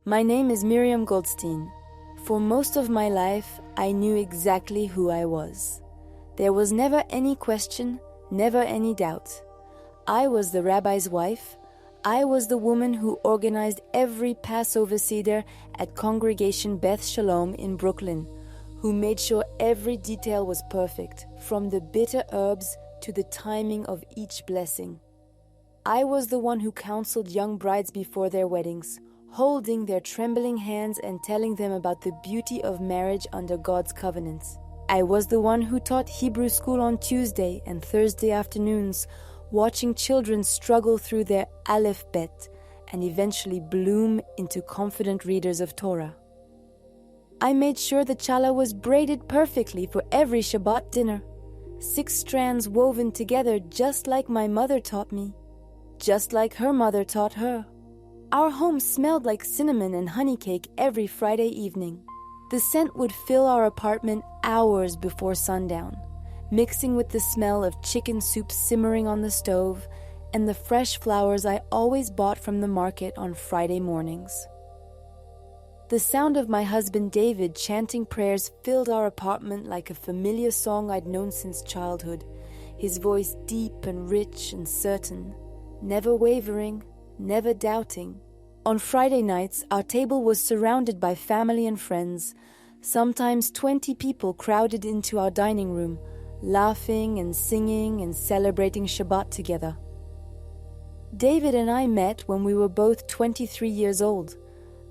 My name is Miriam Goldstein. For most of my life, I knew exactly who I was. There was never any question, never any doubt. I was the rabbi's wife. I was the woman who organized every Passover Seder at Congregation Beth Shalom in Brooklyn, who made sure every detail was perfect, from the bitter herbs to the timing of each blessing. I was the one who counseled young brides before their weddings, holding their trembling hands and telling them about the beauty of marriage under God's covenants. I was the one who taught Hebrew school on Tuesday and Thursday afternoons, watching children struggle through their Aleph Bet and eventually bloom into confident readers of Torah. I made sure the challah was braided perfectly for every Shabbat dinner, 6 strands woven together just like my mother taught me, just like her mother taught her. Our home smelled like cinnamon and honey cake every Friday evening. The scent would fill our apartment hours before sundown, mixing with the smell of chicken soup simmering on the stove and the fresh flowers I always bought from the market on Friday mornings. The sound of my husband David chanting prayers filled our apartment like a familiar song I'd known since childhood, his voice deep and rich and certain, never wavering, never doubting. On Friday nights, our table was surrounded by family and friends. Sometimes 20 people crowded into our dining room, laughing and singing and celebrating Shabbat together. David and I met when we were both 23 years old.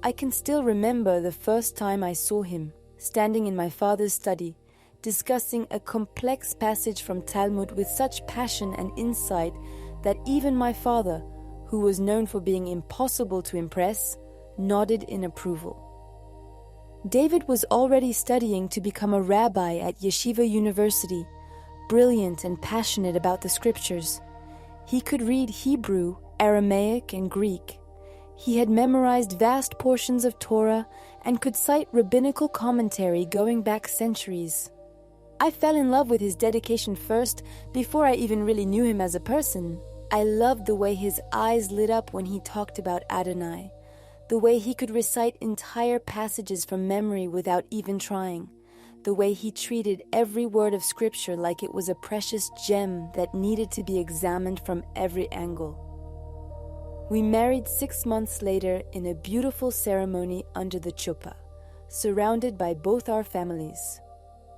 I can still remember the first time I saw him, standing in my father's study, discussing a complex passage from Talmud with such passion and insight that even my father, who was known for being impossible to impress, nodded in approval. David was already studying to become a rabbi at Yeshiva University, brilliant and passionate about the scriptures. He could read Hebrew, Aramaic, and Greek. He had memorized vast portions of Torah and could cite rabbinical commentary going back centuries. I fell in love with his dedication first, before I even really knew him as a person. I loved the way his eyes lit up when he talked about Adonai, the way he could recite entire passages from memory without even trying, the way he treated every word of Scripture like it was a precious gem that needed to be examined from every angle. We married 6 months later in a beautiful ceremony under the chuppah, surrounded by both our families.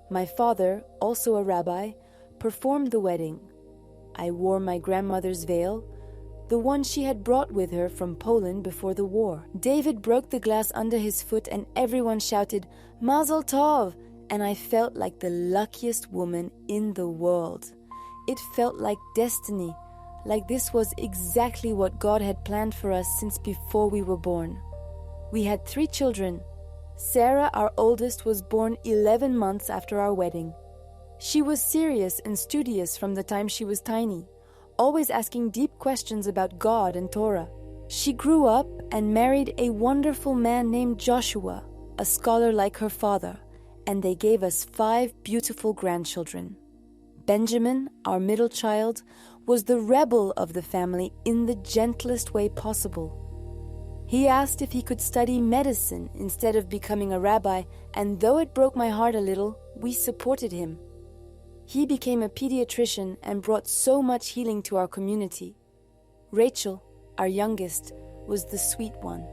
My father, also a rabbi, performed the wedding. I wore my grandmother's veil, the one she had brought with her from Poland before the war. David broke the glass under his foot and everyone shouted, "Mazel Tov!" and I felt like the luckiest woman in the world. It felt like destiny, like this was exactly what God had planned for us since before we were born. We had 3 children. Sarah, our oldest, was born 11 months after our wedding. She was serious and studious from the time she was tiny, always asking deep questions about God and Torah. She grew up and married a wonderful man named Joshua, a scholar like her father, and they gave us 5 beautiful grandchildren. Benjamin, our middle child, was the rebel of the family in the gentlest way possible. He asked if he could study medicine instead of becoming a rabbi, and though it broke my heart a little, we supported him. He became a pediatrician and brought so much healing to our community. Rachel, our youngest, was the sweet one,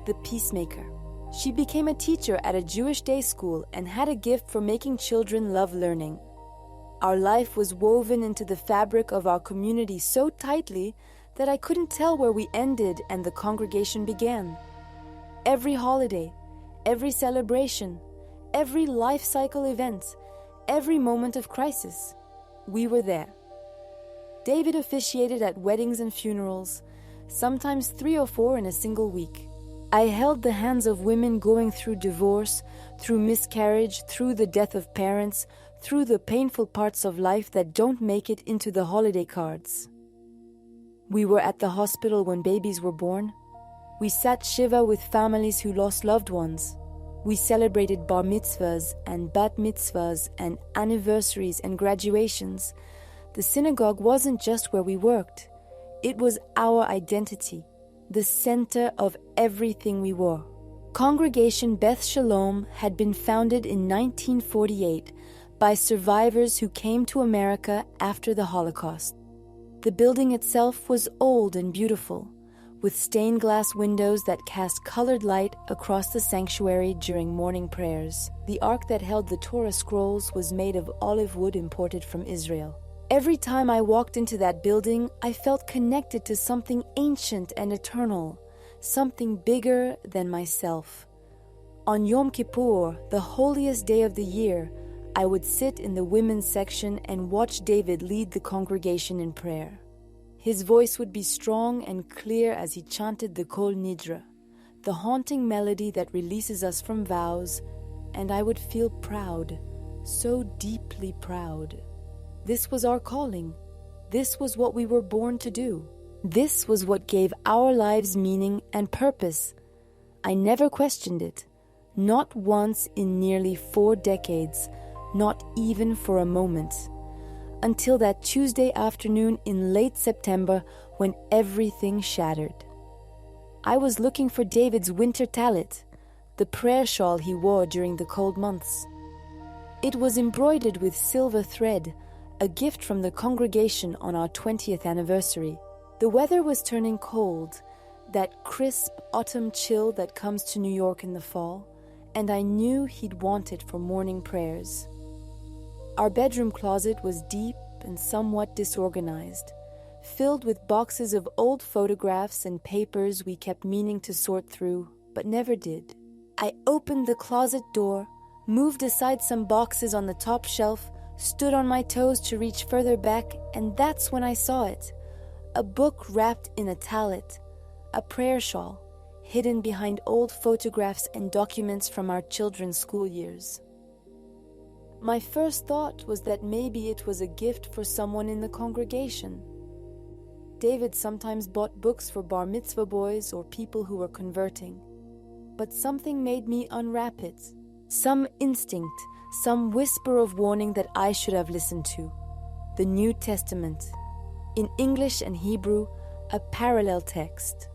the peacemaker. She became a teacher at a Jewish day school and had a gift for making children love learning. Our life was woven into the fabric of our community so tightly that I couldn't tell where we ended and the congregation began. Every holiday, every celebration, every life cycle event, every moment of crisis, we were there. David officiated at weddings and funerals, sometimes 3 or 4 in a single week. I held the hands of women going through divorce, through miscarriage, through the death of parents, through the painful parts of life that don't make it into the holiday cards. We were at the hospital when babies were born. We sat Shiva with families who lost loved ones. We celebrated bar mitzvahs and bat mitzvahs and anniversaries and graduations. The synagogue wasn't just where we worked. It was our identity, the center of everything we were. congregation Beth Shalom had been founded in 1948 by survivors who came to America after the Holocaust. The building itself was old and beautiful, with stained glass windows that cast colored light across the sanctuary during morning prayers. The ark that held the Torah scrolls was made of olive wood imported from Israel. Every time I walked into that building, I felt connected to something ancient and eternal, something bigger than myself. On Yom Kippur, the holiest day of the year, I would sit in the women's section and watch David lead the congregation in prayer. His voice would be strong and clear as he chanted the Kol Nidra, the haunting melody that releases us from vows, and I would feel proud, so deeply proud. This was our calling. This was what we were born to do. This was what gave our lives meaning and purpose. I never questioned it, not once in nearly 4 decades, not even for a moment. Until that Tuesday afternoon in late September when everything shattered. I was looking for David's winter talit, the prayer shawl he wore during the cold months. It was embroidered with silver thread, a gift from the congregation on our 20th anniversary. The weather was turning cold, that crisp autumn chill that comes to New York in the fall, and I knew he'd want it for morning prayers. Our bedroom closet was deep and somewhat disorganized, filled with boxes of old photographs and papers we kept meaning to sort through, but never did. I opened the closet door, moved aside some boxes on the top shelf, stood on my toes to reach further back, and that's when I saw it. A book wrapped in a talit, a prayer shawl, hidden behind old photographs and documents from our children's school years. My first thought was that maybe it was a gift for someone in the congregation. David sometimes bought books for bar mitzvah boys or people who were converting. But something made me unwrap it. Some instinct, some whisper of warning that I should have listened to. The New Testament. In English and Hebrew, a parallel text.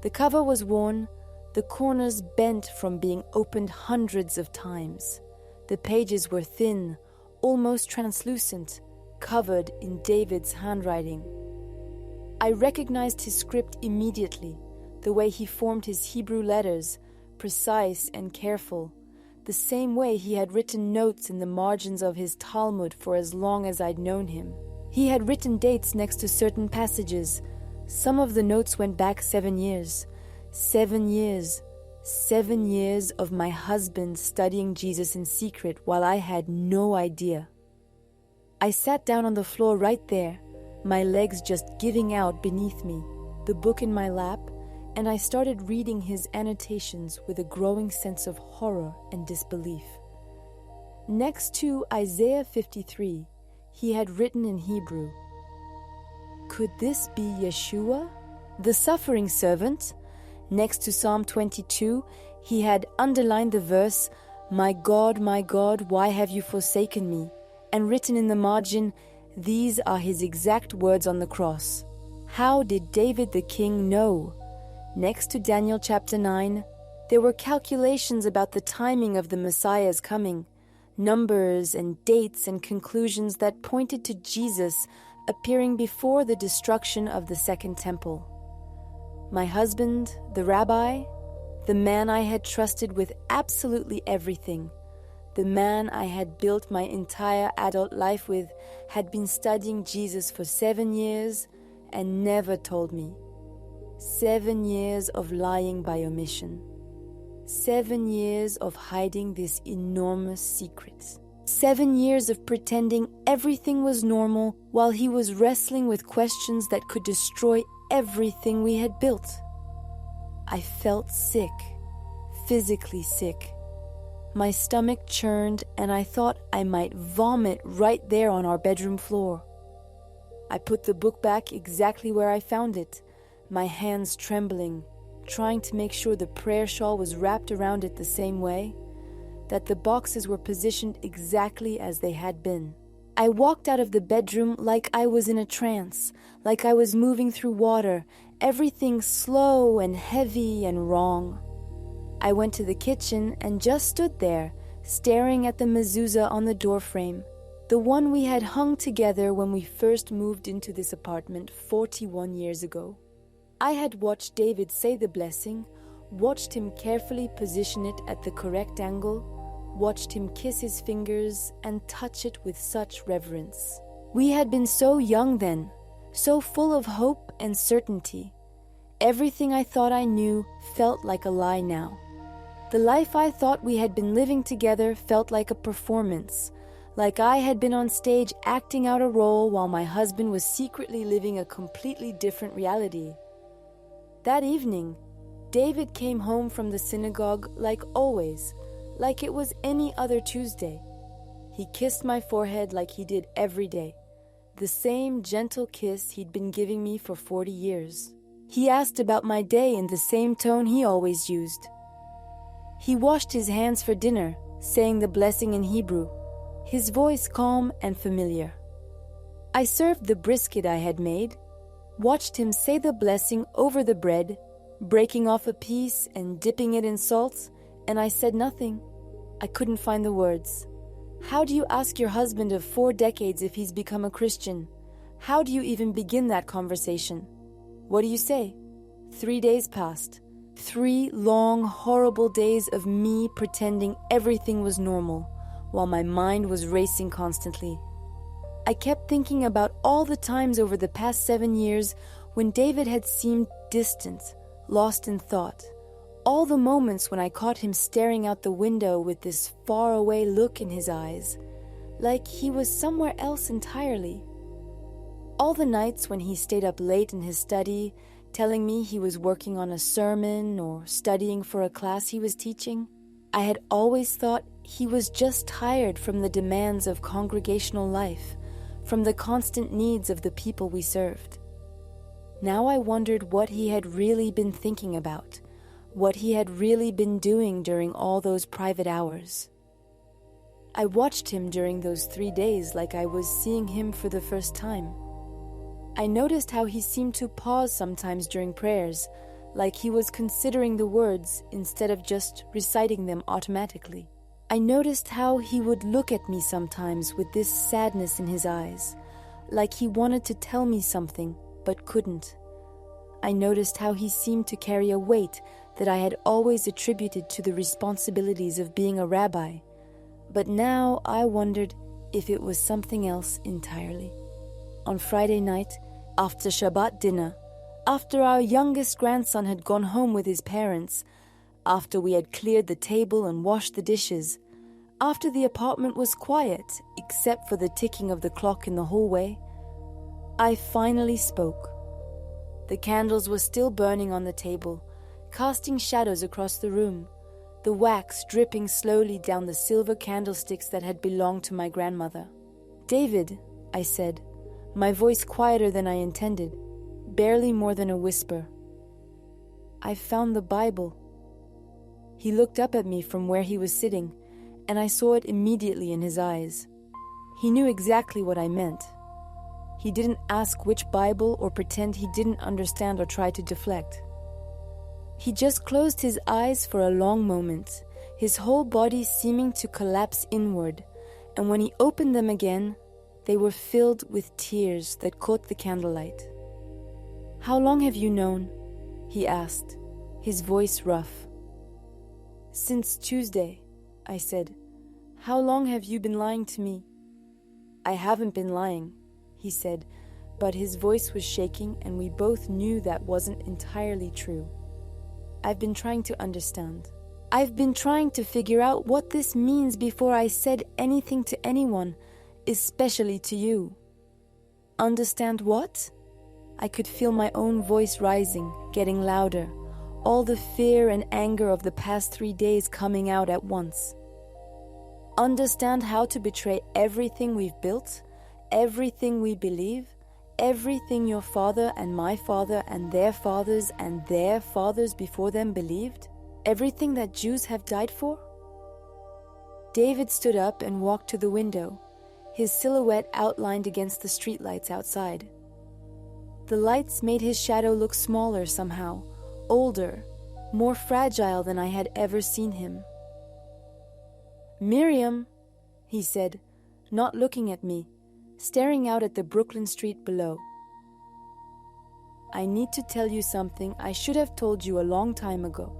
The cover was worn, the corners bent from being opened hundreds of times. The pages were thin, almost translucent, covered in David's handwriting. I recognized his script immediately, the way he formed his Hebrew letters, precise and careful, the same way he had written notes in the margins of his Talmud for as long as I'd known him. He had written dates next to certain passages. Some of the notes went back 7 years. 7 years. 7 years of my husband studying Jesus in secret while I had no idea. I sat down on the floor right there, my legs just giving out beneath me, the book in my lap, and I started reading his annotations with a growing sense of horror and disbelief. Next to Isaiah 53, he had written in Hebrew, "Could this be Yeshua, the suffering servant?" Next to Psalm 22, he had underlined the verse, my God, why have you forsaken me?" and written in the margin, "These are his exact words on the cross." How did David the king know? Next to Daniel chapter 9, there were calculations about the timing of the Messiah's coming, numbers and dates and conclusions that pointed to Jesus appearing before the destruction of the Second Temple. My husband, the rabbi, the man I had trusted with absolutely everything, the man I had built my entire adult life with, had been studying Jesus for 7 years and never told me. 7 years of lying by omission. 7 years of hiding this enormous secret. 7 years of pretending everything was normal while he was wrestling with questions that could destroy everything we had built. I felt sick, physically sick. My stomach churned and I thought I might vomit right there on our bedroom floor. I put the book back exactly where I found it, my hands trembling, trying to make sure the prayer shawl was wrapped around it the same way, that the boxes were positioned exactly as they had been. I walked out of the bedroom like I was in a trance, like I was moving through water, everything slow and heavy and wrong. I went to the kitchen and just stood there, staring at the mezuzah on the doorframe, the one we had hung together when we first moved into this apartment 41 years ago. I had watched David say the blessing, watched him carefully position it at the correct angle, watched him kiss his fingers and touch it with such reverence. We had been so young then, so full of hope and certainty. Everything I thought I knew felt like a lie now. The life I thought we had been living together felt like a performance, like I had been on stage acting out a role while my husband was secretly living a completely different reality. That evening, David came home from the synagogue like always, like it was any other Tuesday. He kissed my forehead like he did every day, the same gentle kiss he'd been giving me for 40 years. He asked about my day in the same tone he always used. He washed his hands for dinner, saying the blessing in Hebrew, his voice calm and familiar. I served the brisket I had made, watched him say the blessing over the bread, breaking off a piece and dipping it in salt, and I said nothing. I couldn't find the words. How do you ask your husband of 4 decades if he's become a Christian? How do you even begin that conversation? What do you say? 3 days passed. 3 long, horrible days of me pretending everything was normal, while my mind was racing constantly. I kept thinking about all the times over the past 7 years when David had seemed distant, lost in thought. All the moments when I caught him staring out the window with this faraway look in his eyes, like he was somewhere else entirely. All the nights when he stayed up late in his study, telling me he was working on a sermon or studying for a class he was teaching, I had always thought he was just tired from the demands of congregational life, from the constant needs of the people we served. Now I wondered what he had really been thinking about, what he had really been doing during all those private hours. I watched him during those 3 days like I was seeing him for the first time. I noticed how he seemed to pause sometimes during prayers, like he was considering the words instead of just reciting them automatically. I noticed how he would look at me sometimes with this sadness in his eyes, like he wanted to tell me something but couldn't. I noticed how he seemed to carry a weight that I had always attributed to the responsibilities of being a rabbi, but now I wondered if it was something else entirely. On Friday night, after Shabbat dinner, after our youngest grandson had gone home with his parents, after we had cleared the table and washed the dishes, after the apartment was quiet except for the ticking of the clock in the hallway, I finally spoke. The candles were still burning on the table, casting shadows across the room, the wax dripping slowly down the silver candlesticks that had belonged to my grandmother. "David," I said, my voice quieter than I intended, barely more than a whisper. "I found the Bible." He looked up at me from where he was sitting, and I saw it immediately in his eyes. He knew exactly what I meant. He didn't ask which Bible or pretend he didn't understand or try to deflect. He just closed his eyes for a long moment, his whole body seeming to collapse inward, and when he opened them again, they were filled with tears that caught the candlelight. "How long have you known?" he asked, his voice rough. "Since Tuesday," I said. "How long have you been lying to me?" "I haven't been lying," he said, but his voice was shaking and we both knew that wasn't entirely true. "I've been trying to understand. I've been trying to figure out what this means before I said anything to anyone, especially to you." "Understand what?" I could feel my own voice rising, getting louder, all the fear and anger of the past 3 days coming out at once. "Understand how to betray everything we've built, everything we believe, everything your father and my father and their fathers before them believed? Everything that Jews have died for?" David stood up and walked to the window, his silhouette outlined against the streetlights outside. The lights made his shadow look smaller somehow, older, more fragile than I had ever seen him. "Miriam," he said, not looking at me, staring out at the Brooklyn street below. "I need to tell you something I should have told you a long time ago.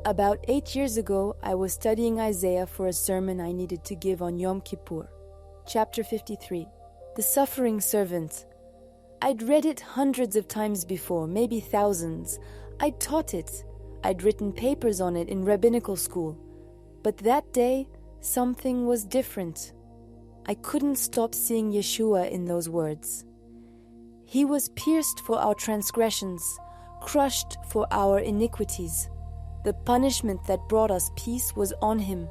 About 8 years ago, I was studying Isaiah for a sermon I needed to give on Yom Kippur. Chapter 53, The Suffering Servant. I'd read it hundreds of times before, maybe thousands. I'd taught it. I'd written papers on it in rabbinical school. But that day, something was different. I couldn't stop seeing Yeshua in those words. He was pierced for our transgressions, crushed for our iniquities. The punishment that brought us peace was on him,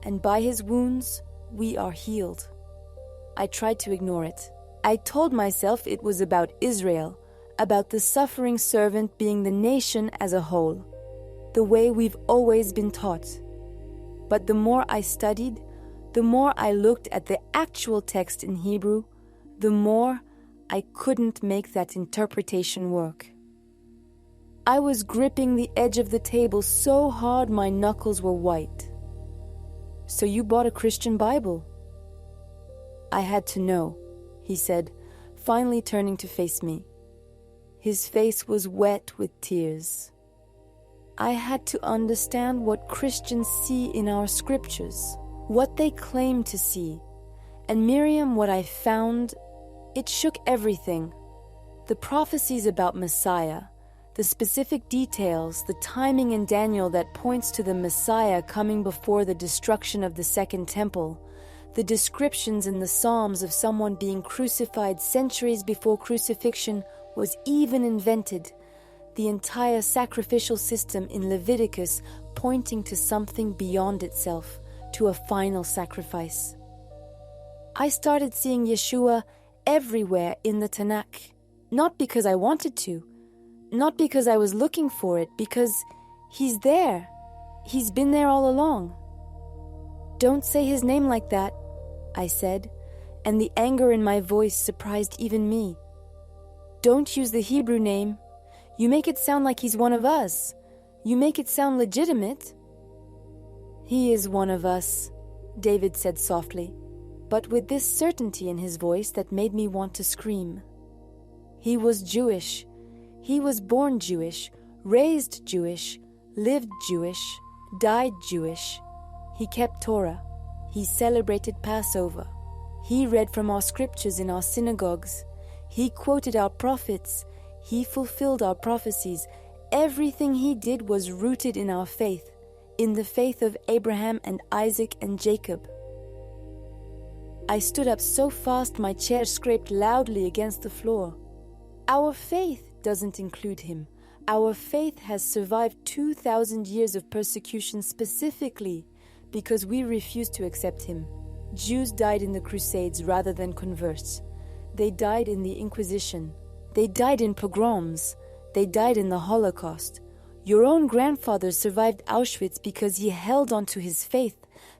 and by his wounds we are healed. I tried to ignore it. I told myself it was about Israel, about the suffering servant being the nation as a whole, the way we've always been taught. But the more I studied, the more I looked at the actual text in Hebrew, the more I couldn't make that interpretation work. I was gripping the edge of the table so hard my knuckles were white. "So you bought a Christian Bible?" "I had to know," he said, finally turning to face me. His face was wet with tears. I had to understand what Christians see in our scriptures, what they claim to see. And Miriam, what I found, it shook everything. The prophecies about Messiah, the specific details, the timing in Daniel that points to the Messiah coming before the destruction of the Second Temple, the descriptions in the Psalms of someone being crucified centuries before crucifixion was even invented, the entire sacrificial system in Leviticus pointing to something beyond itself, to a final sacrifice. I started seeing Yeshua everywhere in the Tanakh, not because I wanted to, not because I was looking for it, because he's there. He's been there all along. "Don't say his name like that," I said, and the anger in my voice surprised even me. "Don't use the Hebrew name. You make it sound like he's one of us. You make it sound legitimate." "He is one of us," David said softly, but with this certainty in his voice that made me want to scream. He was Jewish. He was born Jewish, raised Jewish, lived Jewish, died Jewish. He kept Torah. He celebrated Passover. He read from our scriptures in our synagogues. He quoted our prophets. He fulfilled our prophecies. Everything he did was rooted in our faith, in the faith of Abraham and Isaac and Jacob. I stood up so fast my chair scraped loudly against the floor. Our faith doesn't include him. Our faith has survived 2,000 years of persecution specifically because we refused to accept him. Jews died in the Crusades rather than converts. They died in the Inquisition. They died in pogroms. They died in the Holocaust. Your own grandfather survived Auschwitz because he held on to his faith,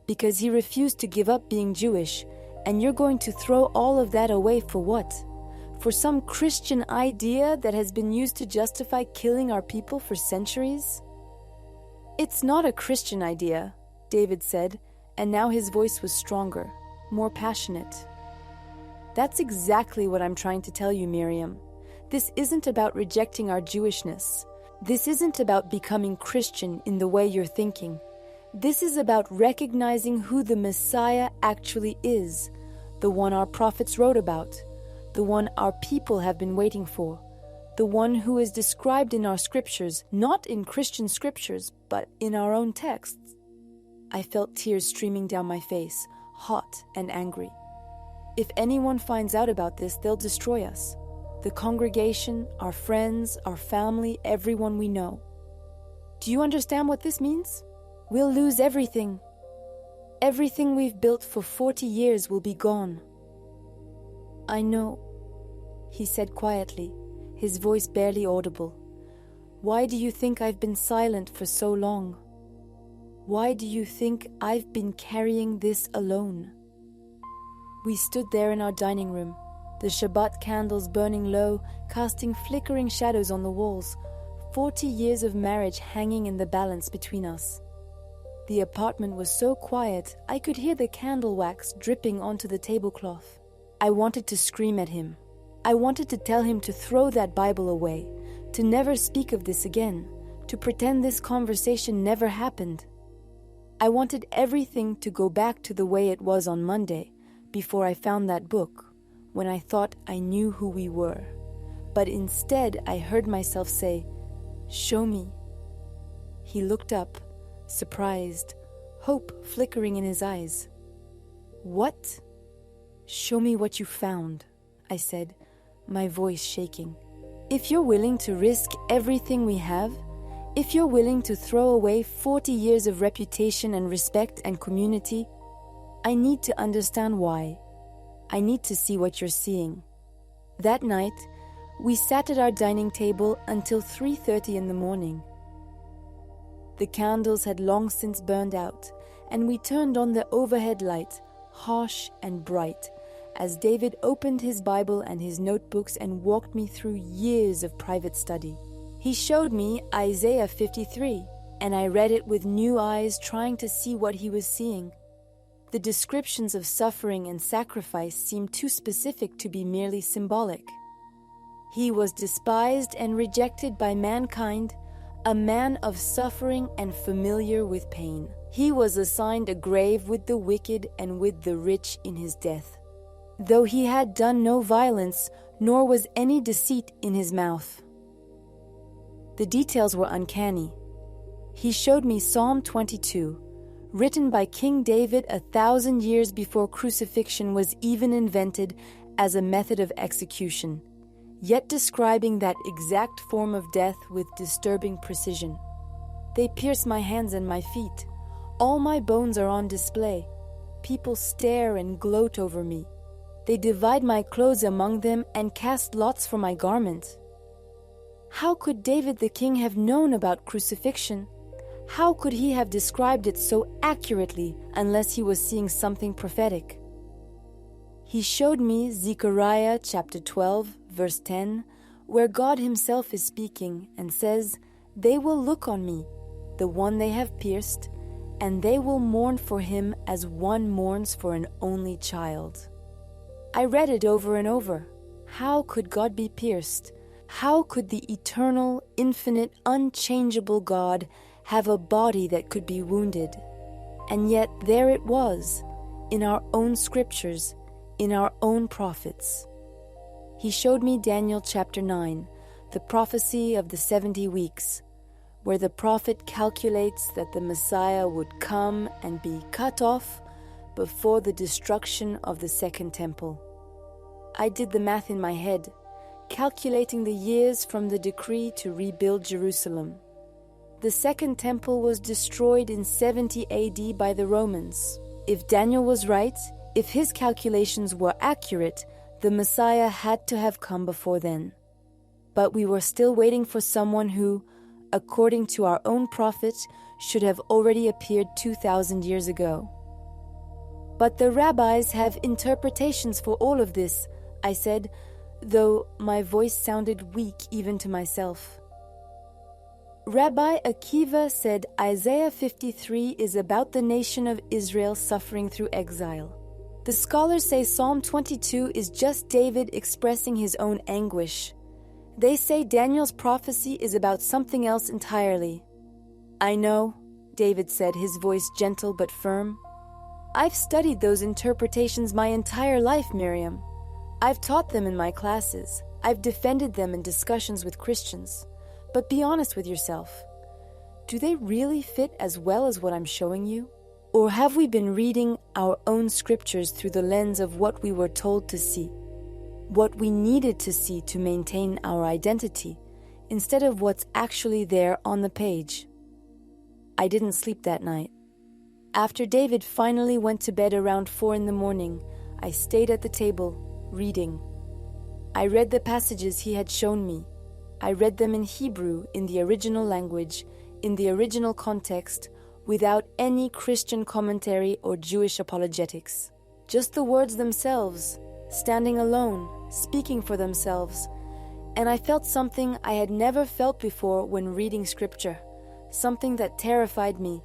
because he refused to give up being Jewish. And you're going to throw all of that away for what? For some Christian idea that has been used to justify killing our people for centuries? "It's not a Christian idea," David said, and now his voice was stronger, more passionate. "That's exactly what I'm trying to tell you, Miriam. This isn't about rejecting our Jewishness. This isn't about becoming Christian in the way you're thinking. This is about recognizing who the Messiah actually is, the one our prophets wrote about, the one our people have been waiting for, the one who is described in our scriptures, not in Christian scriptures, but in our own texts." I felt tears streaming down my face, hot and angry. "If anyone finds out about this, they'll destroy us. The congregation, our friends, our family, everyone we know. Do you understand what this means? We'll lose everything. Everything we've built for 40 years will be gone." "I know," he said quietly, his voice barely audible. "Why do you think I've been silent for so long? Why do you think I've been carrying this alone?" We stood there in our dining room, the Shabbat candles burning low, casting flickering shadows on the walls, 40 years of marriage hanging in the balance between us. The apartment was so quiet, I could hear the candle wax dripping onto the tablecloth. I wanted to scream at him. I wanted to tell him to throw that Bible away, to never speak of this again, to pretend this conversation never happened. I wanted everything to go back to the way it was on Monday, before I found that book, when I thought I knew who we were. But instead, I heard myself say, "Show me." He looked up, surprised, hope flickering in his eyes. "What?" "Show me what you found," I said, my voice shaking. "If you're willing to risk everything we have, if you're willing to throw away 40 years of reputation and respect and community, I need to understand why. I need to see what you're seeing." That night, we sat at our dining table until 3:30 in the morning. The candles had long since burned out, and we turned on the overhead light, harsh and bright, as David opened his Bible and his notebooks and walked me through years of private study. He showed me Isaiah 53, and I read it with new eyes, trying to see what he was seeing. The descriptions of suffering and sacrifice seemed too specific to be merely symbolic. He was despised and rejected by mankind, a man of suffering and familiar with pain. He was assigned a grave with the wicked and with the rich in his death. Though he had done no violence, nor was any deceit in his mouth. The details were uncanny. He showed me Psalm 22, written by King David 1,000 years before crucifixion was even invented as a method of execution, yet describing that exact form of death with disturbing precision. "They pierce my hands and my feet. All my bones are on display. People stare and gloat over me. They divide my clothes among them and cast lots for my garment." How could David the king have known about crucifixion? How could he have described it so accurately unless he was seeing something prophetic? He showed me Zechariah chapter 12, verse 10, where God himself is speaking and says, "They will look on me, the one they have pierced, and they will mourn for him as one mourns for an only child." I read it over and over. How could God be pierced? How could the eternal, infinite, unchangeable God have a body that could be wounded? And yet there it was, in our own scriptures, in our own prophets. He showed me Daniel chapter 9, the prophecy of the 70 weeks, where the prophet calculates that the Messiah would come and be cut off before the destruction of the second temple. I did the math in my head, calculating the years from the decree to rebuild Jerusalem. The second temple was destroyed in 70 AD by the Romans. If Daniel was right, if his calculations were accurate, the Messiah had to have come before then. But we were still waiting for someone who, according to our own prophet, should have already appeared 2,000 years ago. "But the rabbis have interpretations for all of this," I said, though my voice sounded weak even to myself. Rabbi Akiva said Isaiah 53 is about the nation of Israel suffering through exile. The scholars say Psalm 22 is just David expressing his own anguish. They say Daniel's prophecy is about something else entirely. "I know," David said, his voice gentle but firm. "I've studied those interpretations my entire life, Miriam. I've taught them in my classes. I've defended them in discussions with Christians. But be honest with yourself. Do they really fit as well as what I'm showing you? Or have we been reading our own scriptures through the lens of what we were told to see, what we needed to see to maintain our identity, instead of what's actually there on the page?" I didn't sleep that night. After David finally went to bed around 4 a.m, I stayed at the table, reading. I read the passages he had shown me. I read them in Hebrew, in the original language, in the original context, without any Christian commentary or Jewish apologetics. Just the words themselves, standing alone, speaking for themselves, And I felt something I had never felt before when reading scripture, something that terrified me.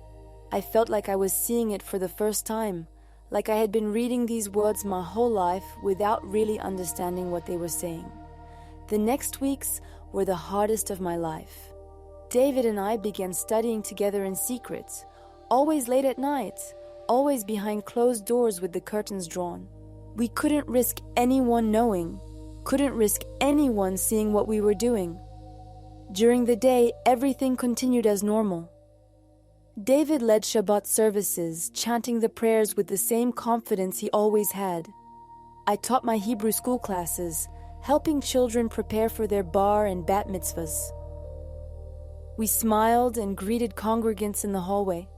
I felt like I was seeing it for the first time, like I had been reading these words my whole life without really understanding what they were saying. The next weeks were the hardest of my life. David and I began studying together in secret, always late at night, always behind closed doors with the curtains drawn. We couldn't risk anyone knowing, couldn't risk anyone seeing what we were doing. During the day, everything continued as normal. David led Shabbat services, chanting the prayers with the same confidence he always had. I taught my Hebrew school classes, helping children prepare for their bar and bat mitzvahs. We smiled and greeted congregants in the hallway.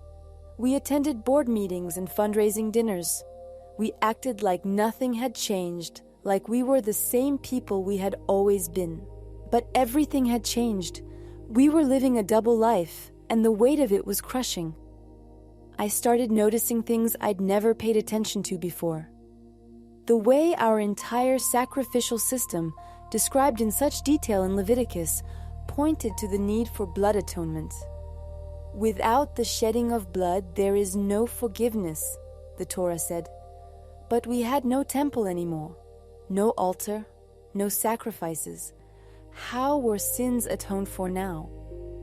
We attended board meetings and fundraising dinners. We acted like nothing had changed, like we were the same people we had always been. But everything had changed. We were living a double life, and the weight of it was crushing. I started noticing things I'd never paid attention to before. The way our entire sacrificial system, described in such detail in Leviticus, pointed to the need for blood atonement. Without the shedding of blood, there is no forgiveness, the Torah said. But we had no temple anymore, no altar, no sacrifices. How were sins atoned for now?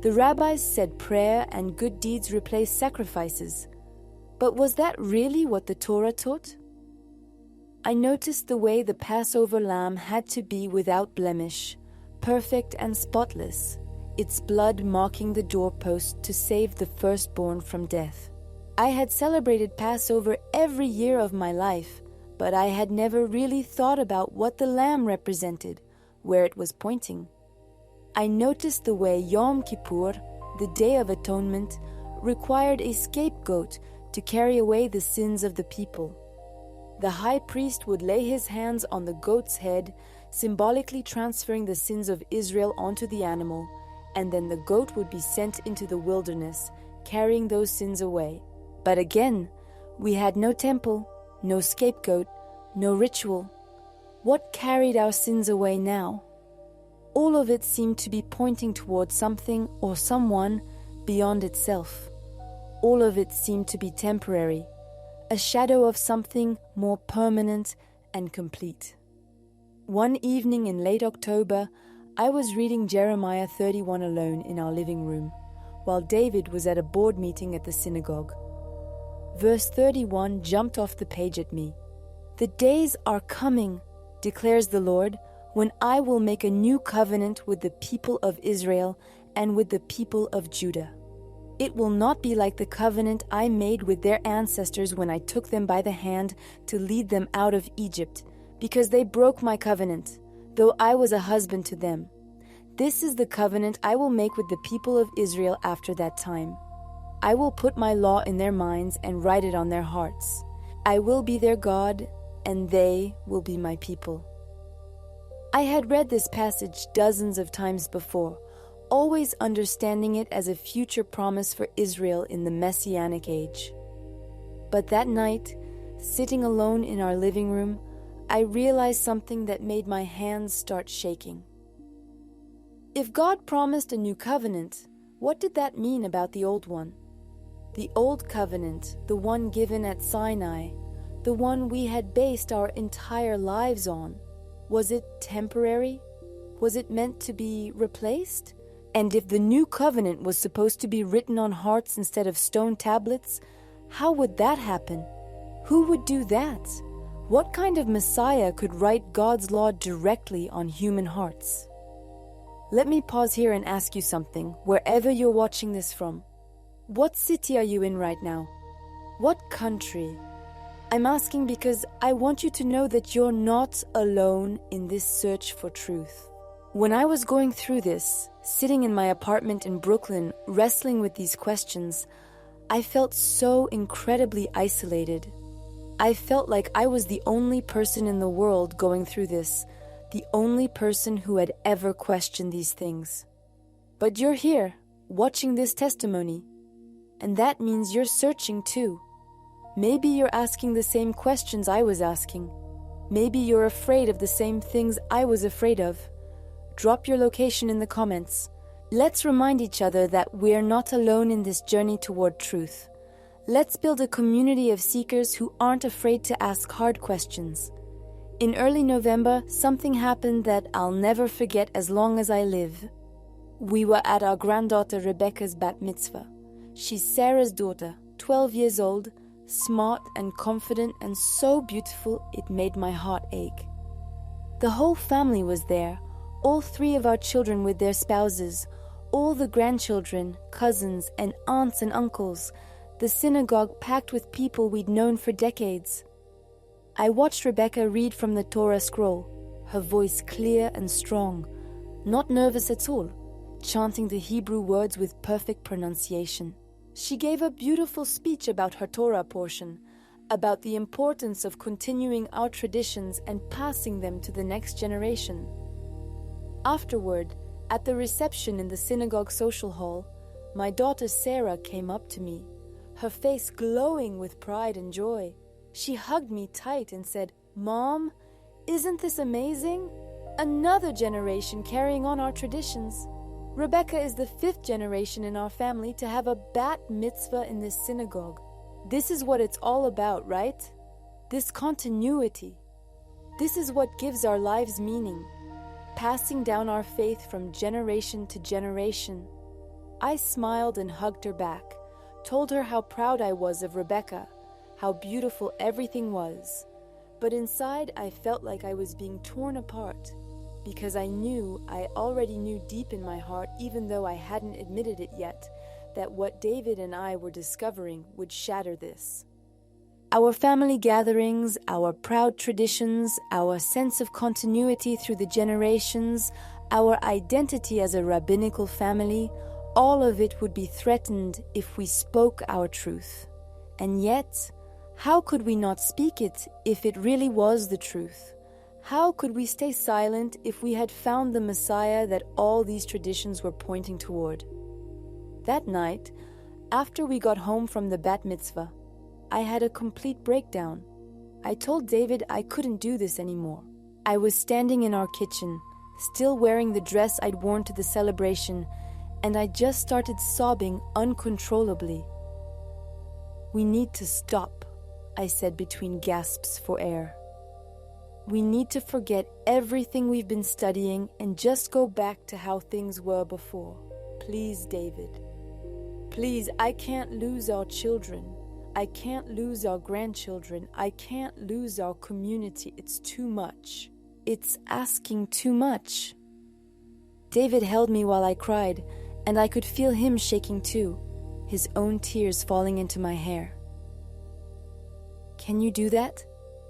The rabbis said prayer and good deeds replace sacrifices. But was that really what the Torah taught? I noticed the way the Passover lamb had to be without blemish, perfect and spotless, its blood marking the doorpost to save the firstborn from death. I had celebrated Passover every year of my life, but I had never really thought about what the lamb represented, where it was pointing. I noticed the way Yom Kippur, the Day of Atonement, required a scapegoat to carry away the sins of the people. The high priest would lay his hands on the goat's head, symbolically transferring the sins of Israel onto the animal, and then the goat would be sent into the wilderness, carrying those sins away. But again, we had no temple, no scapegoat, no ritual. What carried our sins away now? All of it seemed to be pointing towards something or someone beyond itself. All of it seemed to be temporary, a shadow of something more permanent and complete. One evening in late October, I was reading Jeremiah 31 alone in our living room, while David was at a board meeting at the synagogue. Verse 31 jumped off the page at me. "The days are coming, declares the Lord, when I will make a new covenant with the people of Israel and with the people of Judah. It will not be like the covenant I made with their ancestors when I took them by the hand to lead them out of Egypt, because they broke my covenant, though I was a husband to them. This is the covenant I will make with the people of Israel after that time. I will put my law in their minds and write it on their hearts. I will be their God, and they will be my people." I had read this passage dozens of times before, always understanding it as a future promise for Israel in the Messianic age. But that night, sitting alone in our living room, I realized something that made my hands start shaking. If God promised a new covenant, what did that mean about the old one? The old covenant, the one given at Sinai, the one we had based our entire lives on, was it temporary? Was it meant to be replaced? And if the new covenant was supposed to be written on hearts instead of stone tablets, how would that happen? Who would do that? What kind of Messiah could write God's law directly on human hearts? Let me pause here and ask you something, wherever you're watching this from. What city are you in right now? What country? I'm asking because I want you to know that you're not alone in this search for truth. When I was going through this, sitting in my apartment in Brooklyn, wrestling with these questions, I felt so incredibly isolated. I felt like I was the only person in the world going through this, the only person who had ever questioned these things. But you're here, watching this testimony, and that means you're searching too. Maybe you're asking the same questions I was asking. Maybe you're afraid of the same things I was afraid of. Drop your location in the comments. Let's remind each other that we're not alone in this journey toward truth. Let's build a community of seekers who aren't afraid to ask hard questions. In early November, something happened that I'll never forget as long as I live. We were at our granddaughter Rebecca's bat mitzvah. She's Sarah's daughter, 12 years old, smart and confident and so beautiful it made my heart ache. The whole family was there, all 3 of our children with their spouses, all the grandchildren, cousins, and aunts and uncles, the synagogue packed with people we'd known for decades. I watched Rebecca read from the Torah scroll, her voice clear and strong, not nervous at all, chanting the Hebrew words with perfect pronunciation. She gave a beautiful speech about her Torah portion, about the importance of continuing our traditions and passing them to the next generation. Afterward, at the reception in the synagogue social hall, my daughter Sarah came up to me, her face glowing with pride and joy. She hugged me tight and said, "Mom, isn't this amazing? Another generation carrying on our traditions. Rebecca is the 5th generation in our family to have a bat mitzvah in this synagogue. This is what it's all about, right? This continuity. This is what gives our lives meaning, passing down our faith from generation to generation." I smiled and hugged her back, told her how proud I was of Rebecca, how beautiful everything was. But inside I felt like I was being torn apart, because I already knew deep in my heart, even though I hadn't admitted it yet, that what David and I were discovering would shatter this. Our family gatherings, our proud traditions, our sense of continuity through the generations, our identity as a rabbinical family, all of it would be threatened if we spoke our truth. And yet, how could we not speak it if it really was the truth? How could we stay silent if we had found the Messiah that all these traditions were pointing toward? That night, after we got home from the bat mitzvah, I had a complete breakdown. I told David I couldn't do this anymore. I was standing in our kitchen, still wearing the dress I'd worn to the celebration, and I just started sobbing uncontrollably. "We need to stop," I said between gasps for air. "We need to forget everything we've been studying and just go back to how things were before. Please, David. Please, I can't lose our children. I can't lose our grandchildren. I can't lose our community. It's too much. It's asking too much." David held me while I cried, and I could feel him shaking too, his own tears falling into my hair. "Can you do that?"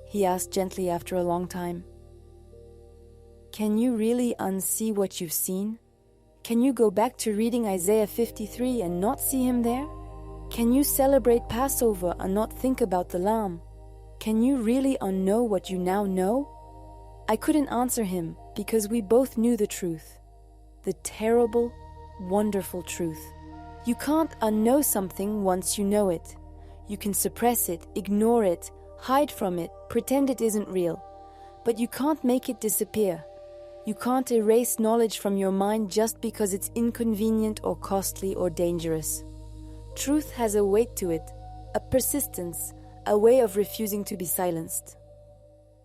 he asked gently after a long time. "Can you really unsee what you've seen? Can you go back to reading Isaiah 53 and not see him there? Can you celebrate Passover and not think about the lamb? Can you really unknow what you now know?" I couldn't answer him because we both knew the truth. The terrible, wonderful truth. You can't unknow something once you know it. You can suppress it, ignore it, hide from it, pretend it isn't real. But you can't make it disappear. You can't erase knowledge from your mind just because it's inconvenient or costly or dangerous. Truth has a weight to it, a persistence, a way of refusing to be silenced.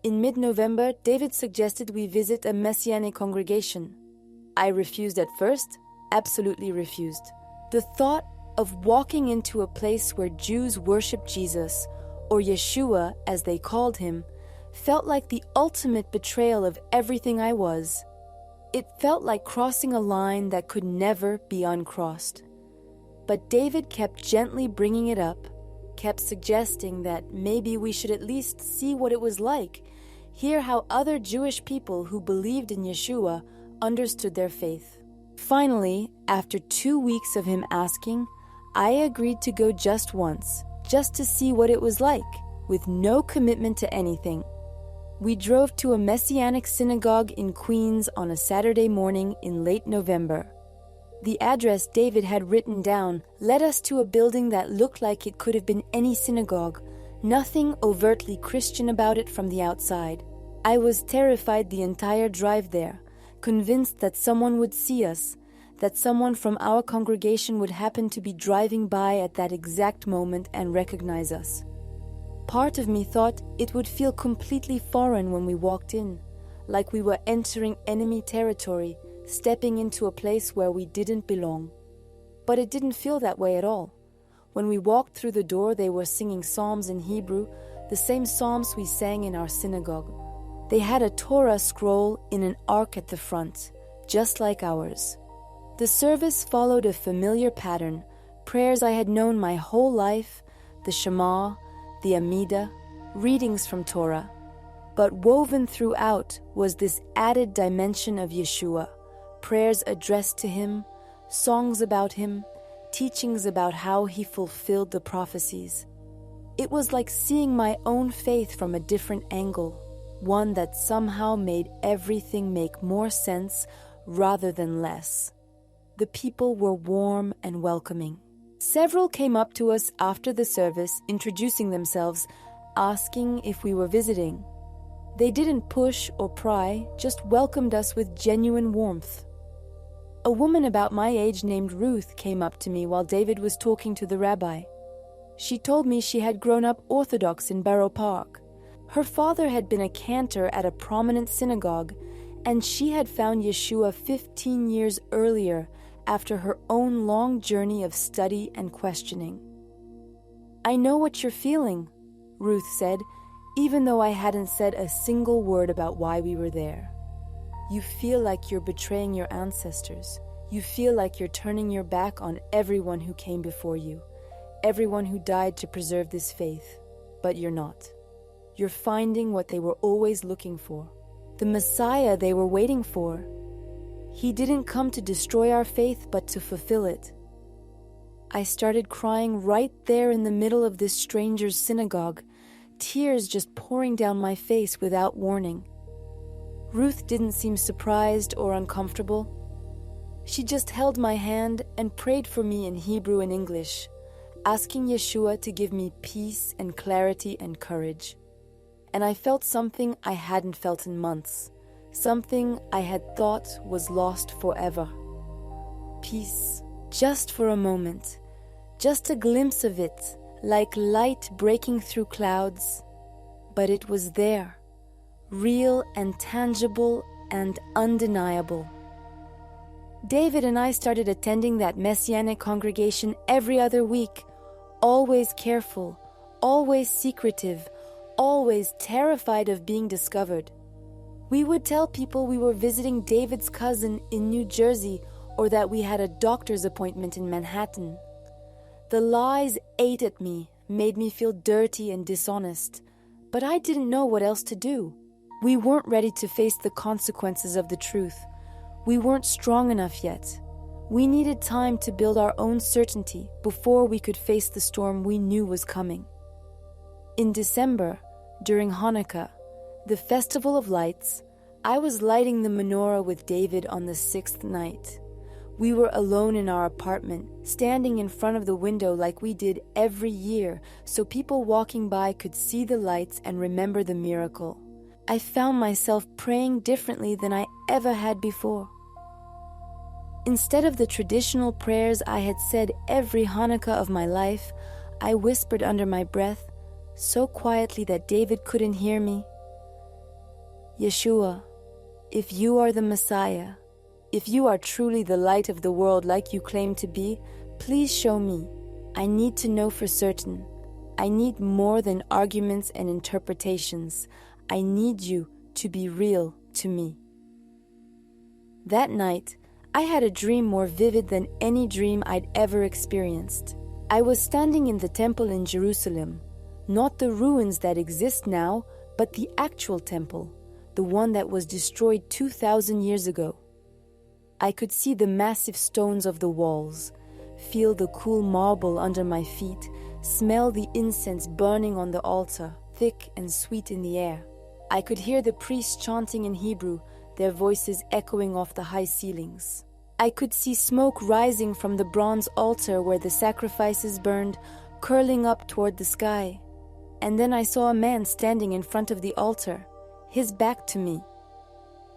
In mid-November, David suggested we visit a Messianic congregation. I refused at first, absolutely refused. The thought of walking into a place where Jews worship Jesus, or Yeshua as they called him, felt like the ultimate betrayal of everything I was. It felt like crossing a line that could never be uncrossed. But David kept gently bringing it up, kept suggesting that maybe we should at least see what it was like, hear how other Jewish people who believed in Yeshua understood their faith. Finally, after 2 weeks of him asking, I agreed to go just once, just to see what it was like, with no commitment to anything. We drove to a Messianic synagogue in Queens on a Saturday morning in late November. The address David had written down led us to a building that looked like it could have been any synagogue, nothing overtly Christian about it from the outside. I was terrified the entire drive there, convinced that someone would see us, that someone from our congregation would happen to be driving by at that exact moment and recognize us. Part of me thought it would feel completely foreign when we walked in, like we were entering enemy territory, stepping into a place where we didn't belong. But it didn't feel that way at all. When we walked through the door, they were singing psalms in Hebrew, the same psalms we sang in our synagogue. They had a Torah scroll in an ark at the front, just like ours. The service followed a familiar pattern, prayers I had known my whole life, the Shema, the Amida, readings from Torah. But woven throughout was this added dimension of Yeshua, prayers addressed to him, songs about him, teachings about how he fulfilled the prophecies. It was like seeing my own faith from a different angle, one that somehow made everything make more sense rather than less. The people were warm and welcoming. Several came up to us after the service, introducing themselves, asking if we were visiting. They didn't push or pry, just welcomed us with genuine warmth. A woman about my age named Ruth came up to me while David was talking to the rabbi. She told me she had grown up Orthodox in Borough Park. Her father had been a cantor at a prominent synagogue, and she had found Yeshua 15 years earlier after her own long journey of study and questioning. "I know what you're feeling," Ruth said, even though I hadn't said a single word about why we were there. "You feel like you're betraying your ancestors. You feel like you're turning your back on everyone who came before you, everyone who died to preserve this faith. But you're not. You're finding what they were always looking for, the Messiah they were waiting for. He didn't come to destroy our faith, but to fulfill it." I started crying right there in the middle of this stranger's synagogue, tears just pouring down my face without warning. Ruth didn't seem surprised or uncomfortable. She just held my hand and prayed for me in Hebrew and English, asking Yeshua to give me peace and clarity and courage. And I felt something I hadn't felt in months. Something I had thought was lost forever. Peace, just for a moment, just a glimpse of it, like light breaking through clouds. But it was there, real and tangible and undeniable. David and I started attending that Messianic congregation every other week, always careful, always secretive, always terrified of being discovered. We would tell people we were visiting David's cousin in New Jersey or that we had a doctor's appointment in Manhattan. The lies ate at me, made me feel dirty and dishonest, but I didn't know what else to do. We weren't ready to face the consequences of the truth. We weren't strong enough yet. We needed time to build our own certainty before we could face the storm we knew was coming. In December, during Hanukkah, the Festival of Lights, I was lighting the menorah with David on the 6th night. We were alone in our apartment, standing in front of the window like we did every year, so people walking by could see the lights and remember the miracle. I found myself praying differently than I ever had before. Instead of the traditional prayers I had said every Hanukkah of my life, I whispered under my breath, so quietly that David couldn't hear me, "Yeshua, if you are the Messiah, if you are truly the light of the world like you claim to be, please show me. I need to know for certain. I need more than arguments and interpretations. I need you to be real to me." That night, I had a dream more vivid than any dream I'd ever experienced. I was standing in the temple in Jerusalem, not the ruins that exist now, but the actual temple, the one that was destroyed 2,000 years ago. I could see the massive stones of the walls, feel the cool marble under my feet, smell the incense burning on the altar, thick and sweet in the air. I could hear the priests chanting in Hebrew, their voices echoing off the high ceilings. I could see smoke rising from the bronze altar where the sacrifices burned, curling up toward the sky. And then I saw a man standing in front of the altar, his back to me.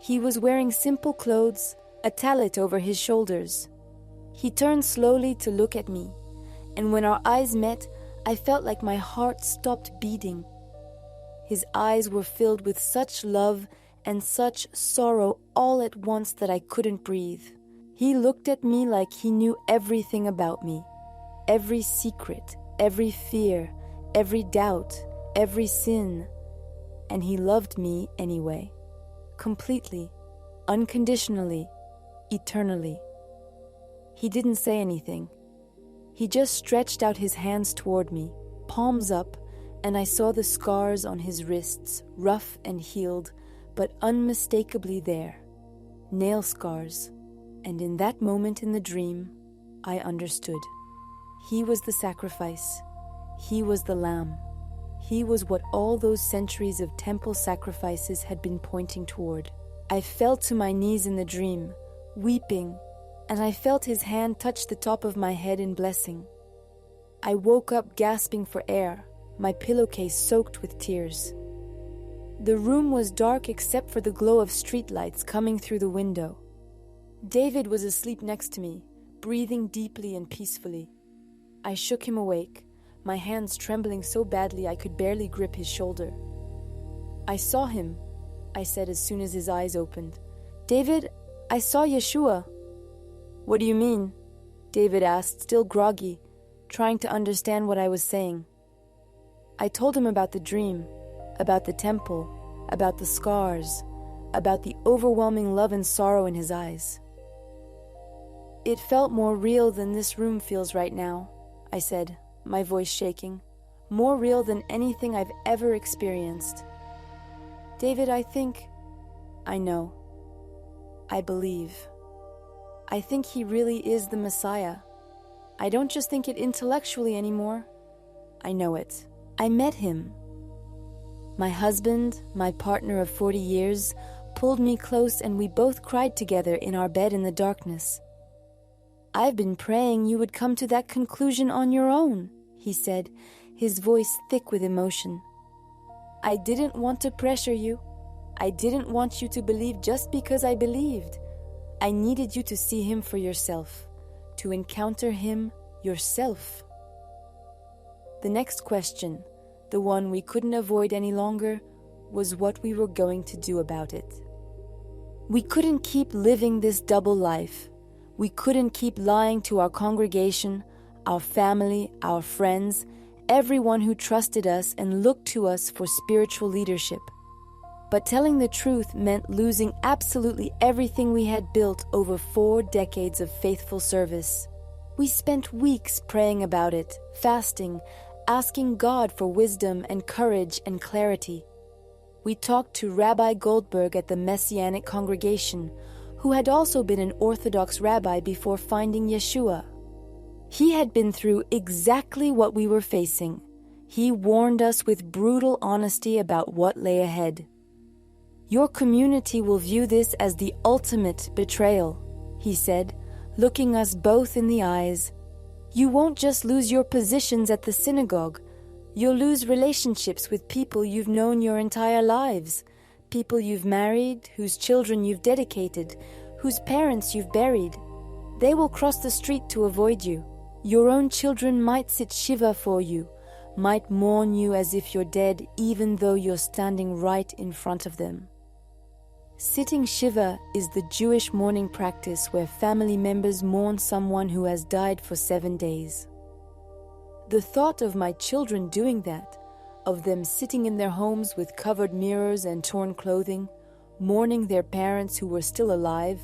He was wearing simple clothes, a tallit over his shoulders. He turned slowly to look at me, and when our eyes met, I felt like my heart stopped beating. His eyes were filled with such love and such sorrow all at once that I couldn't breathe. He looked at me like he knew everything about me, every secret, every fear, every doubt, every sin, and he loved me anyway, completely, unconditionally, eternally. He didn't say anything. He just stretched out his hands toward me, palms up, and I saw the scars on his wrists, rough and healed, but unmistakably there, nail scars. And in that moment in the dream, I understood. He was the sacrifice. He was the lamb. He was what all those centuries of temple sacrifices had been pointing toward. I fell to my knees in the dream, weeping, and I felt his hand touch the top of my head in blessing. I woke up gasping for air, my pillowcase soaked with tears. The room was dark except for the glow of streetlights coming through the window. David was asleep next to me, breathing deeply and peacefully. I shook him awake, my hands trembling so badly I could barely grip his shoulder. "I saw him," I said as soon as his eyes opened. "David, I saw Yeshua." "What do you mean?" David asked, still groggy, trying to understand what I was saying. I told him about the dream, about the temple, about the scars, about the overwhelming love and sorrow in his eyes. "It felt more real than this room feels right now," I said, my voice shaking. "More real than anything I've ever experienced. David, I know. I believe. I think he really is the Messiah. I don't just think it intellectually anymore. I know it. I met him." My husband, my partner of 40 years, pulled me close and we both cried together in our bed in the darkness. "I've been praying you would come to that conclusion on your own," he said, his voice thick with emotion. "I didn't want to pressure you. I didn't want you to believe just because I believed. I needed you to see him for yourself, to encounter him yourself." The next question, the one we couldn't avoid any longer, was what we were going to do about it. We couldn't keep living this double life. We couldn't keep lying to our congregation, our family, our friends, everyone who trusted us and looked to us for spiritual leadership. But telling the truth meant losing absolutely everything we had built over 4 decades of faithful service. We spent weeks praying about it, fasting, asking God for wisdom and courage and clarity. We talked to Rabbi Goldberg at the Messianic congregation, who had also been an Orthodox rabbi before finding Yeshua. He had been through exactly what we were facing. He warned us with brutal honesty about what lay ahead. "Your community will view this as the ultimate betrayal," he said, looking us both in the eyes. "You won't just lose your positions at the synagogue. You'll lose relationships with people you've known your entire lives, people you've married, whose children you've dedicated, whose parents you've buried. They will cross the street to avoid you. Your own children might sit shiva for you, might mourn you as if you're dead even though you're standing right in front of them." Sitting shiva is the Jewish mourning practice where family members mourn someone who has died for 7 days. The thought of my children doing that, of them sitting in their homes with covered mirrors and torn clothing, mourning their parents who were still alive,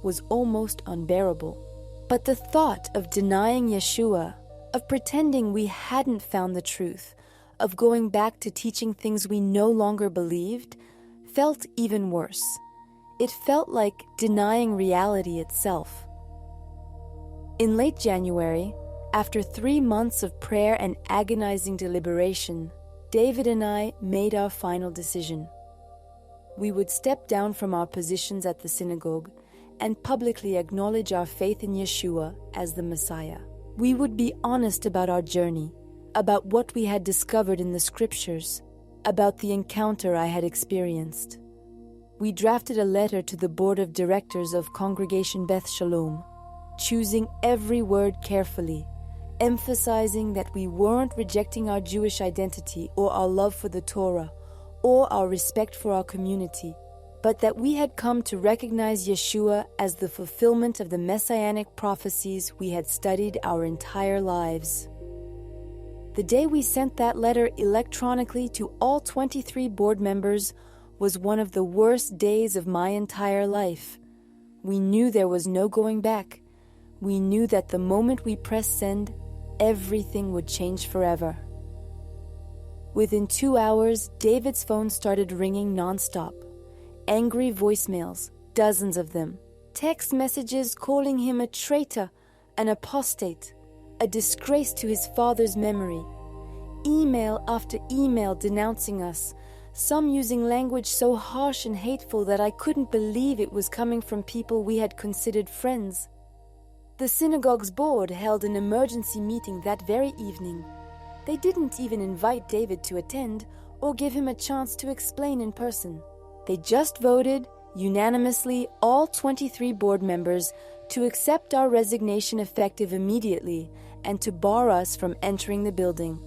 was almost unbearable. But the thought of denying Yeshua, of pretending we hadn't found the truth, of going back to teaching things we no longer believed, felt even worse. It felt like denying reality itself. In late January, after 3 months of prayer and agonizing deliberation, David and I made our final decision. We would step down from our positions at the synagogue and publicly acknowledge our faith in Yeshua as the Messiah. We would be honest about our journey, about what we had discovered in the scriptures, about the encounter I had experienced. We drafted a letter to the board of directors of Congregation Beth Shalom, choosing every word carefully, emphasizing that we weren't rejecting our Jewish identity or our love for the Torah or our respect for our community, but that we had come to recognize Yeshua as the fulfillment of the messianic prophecies we had studied our entire lives. The day we sent that letter electronically to all 23 board members was one of the worst days of my entire life. We knew there was no going back. We knew that the moment we pressed send, everything would change forever. Within 2 hours, David's phone started ringing nonstop. Angry voicemails, dozens of them. Text messages calling him a traitor, an apostate, a disgrace to his father's memory. Email after email denouncing us, some using language so harsh and hateful that I couldn't believe it was coming from people we had considered friends. The synagogue's board held an emergency meeting that very evening. They didn't even invite David to attend or give him a chance to explain in person. They just voted, unanimously, all 23 board members, to accept our resignation effective immediately and to bar us from entering the building.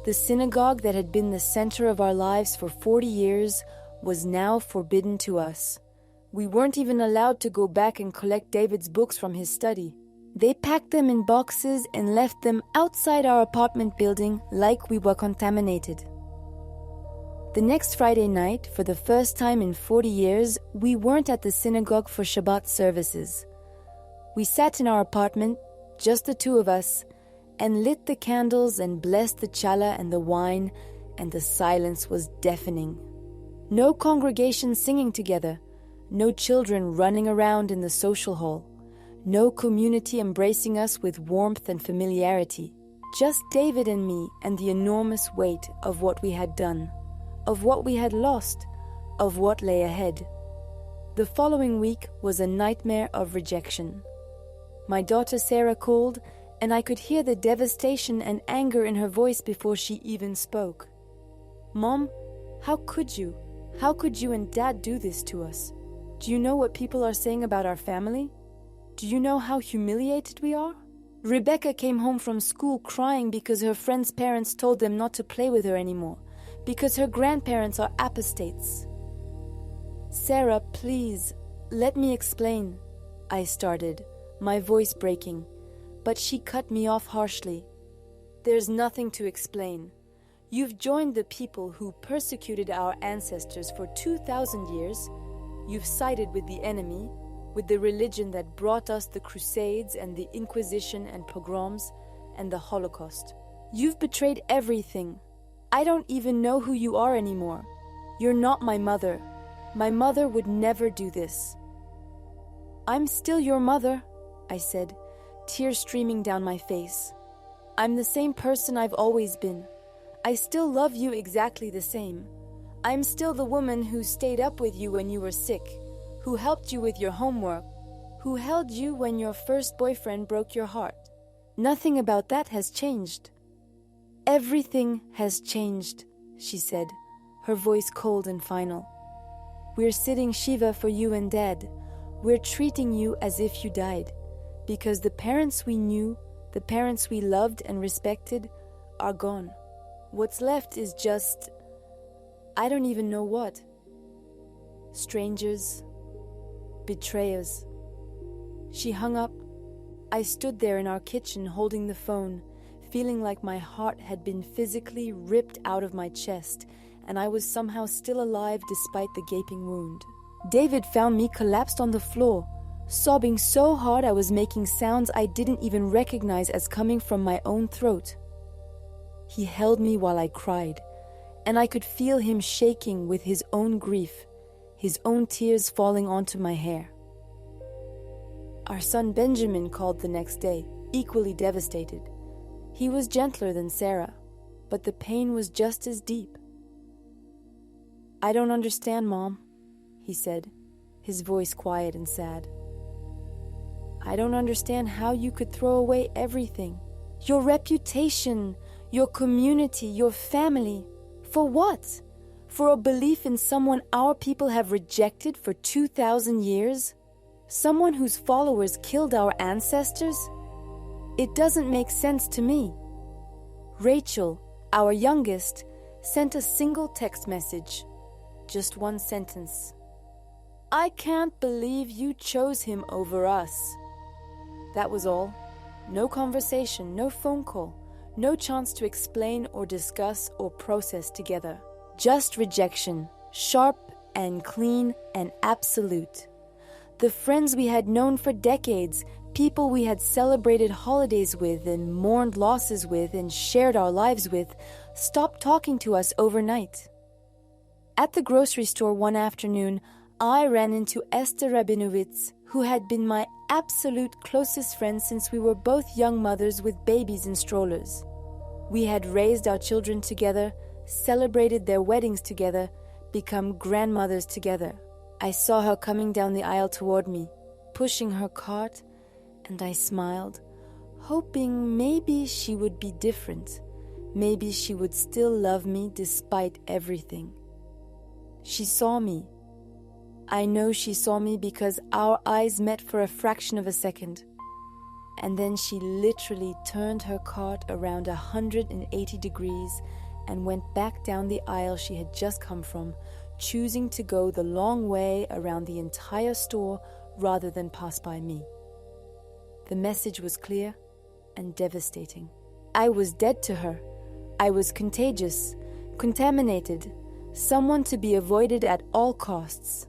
The synagogue that had been the center of our lives for 40 years was now forbidden to us. We weren't even allowed to go back and collect David's books from his study. They packed them in boxes and left them outside our apartment building like we were contaminated. The next Friday night, for the first time in 40 years, we weren't at the synagogue for Shabbat services. We sat in our apartment, just the two of us, and lit the candles and blessed the challah and the wine, and the silence was deafening. No congregation singing together, no children running around in the social hall, no community embracing us with warmth and familiarity, just David and me and the enormous weight of what we had done, of what we had lost, of what lay ahead. The following week was a nightmare of rejection. My daughter Sarah called, and I could hear the devastation and anger in her voice before she even spoke. "Mom, how could you? How could you and Dad do this to us? Do you know what people are saying about our family? Do you know how humiliated we are? Rebecca came home from school crying because her friends' parents told them not to play with her anymore, because her grandparents are apostates." "Sarah, please, let me explain," I started, my voice breaking, but she cut me off harshly. "There's nothing to explain. You've joined the people who persecuted our ancestors for 2,000 years. You've sided with the enemy, with the religion that brought us the Crusades and the Inquisition and pogroms and the Holocaust. You've betrayed everything. I don't even know who you are anymore. You're not my mother. My mother would never do this." "I'm still your mother," I said, tears streaming down my face. "I'm the same person I've always been. I still love you exactly the same. I'm still the woman who stayed up with you when you were sick, who helped you with your homework, who held you when your first boyfriend broke your heart. Nothing about that has changed." "Everything has changed," she said, her voice cold and final. "We're sitting Shiva for you and Dad. We're treating you as if you died, because the parents we knew, the parents we loved and respected, are gone. What's left is just, I don't even know what. Strangers, betrayers." She hung up. I stood there in our kitchen holding the phone, feeling like my heart had been physically ripped out of my chest, and I was somehow still alive despite the gaping wound. David found me collapsed on the floor, sobbing so hard I was making sounds I didn't even recognize as coming from my own throat. He held me while I cried, and I could feel him shaking with his own grief, his own tears falling onto my hair. Our son Benjamin called the next day, equally devastated. He was gentler than Sarah, but the pain was just as deep. "I don't understand, Mom," he said, his voice quiet and sad. "I don't understand how you could throw away everything. Your reputation, your community, your family. For what? For a belief in someone our people have rejected for 2,000 years? Someone whose followers killed our ancestors? It doesn't make sense to me. Rachel, our youngest, sent a single text message. Just one sentence. "I can't believe you chose him over us." That was all. No conversation, no phone call, no chance to explain or discuss or process together. Just rejection, sharp and clean and absolute. The friends we had known for decades, people we had celebrated holidays with and mourned losses with and shared our lives with, stopped talking to us overnight. At the grocery store one afternoon, I ran into Esther Rabinowitz, who had been my absolute closest friend since we were both young mothers with babies in strollers. We had raised our children together, celebrated their weddings together, become grandmothers together. I saw her coming down the aisle toward me, pushing her cart, and I smiled, hoping maybe she would be different. Maybe she would still love me despite everything. She saw me. I know she saw me because our eyes met for a fraction of a second. And then she literally turned her cart around 180 degrees and went back down the aisle she had just come from, choosing to go the long way around the entire store rather than pass by me. The message was clear and devastating. I was dead to her. I was contagious, contaminated, someone to be avoided at all costs.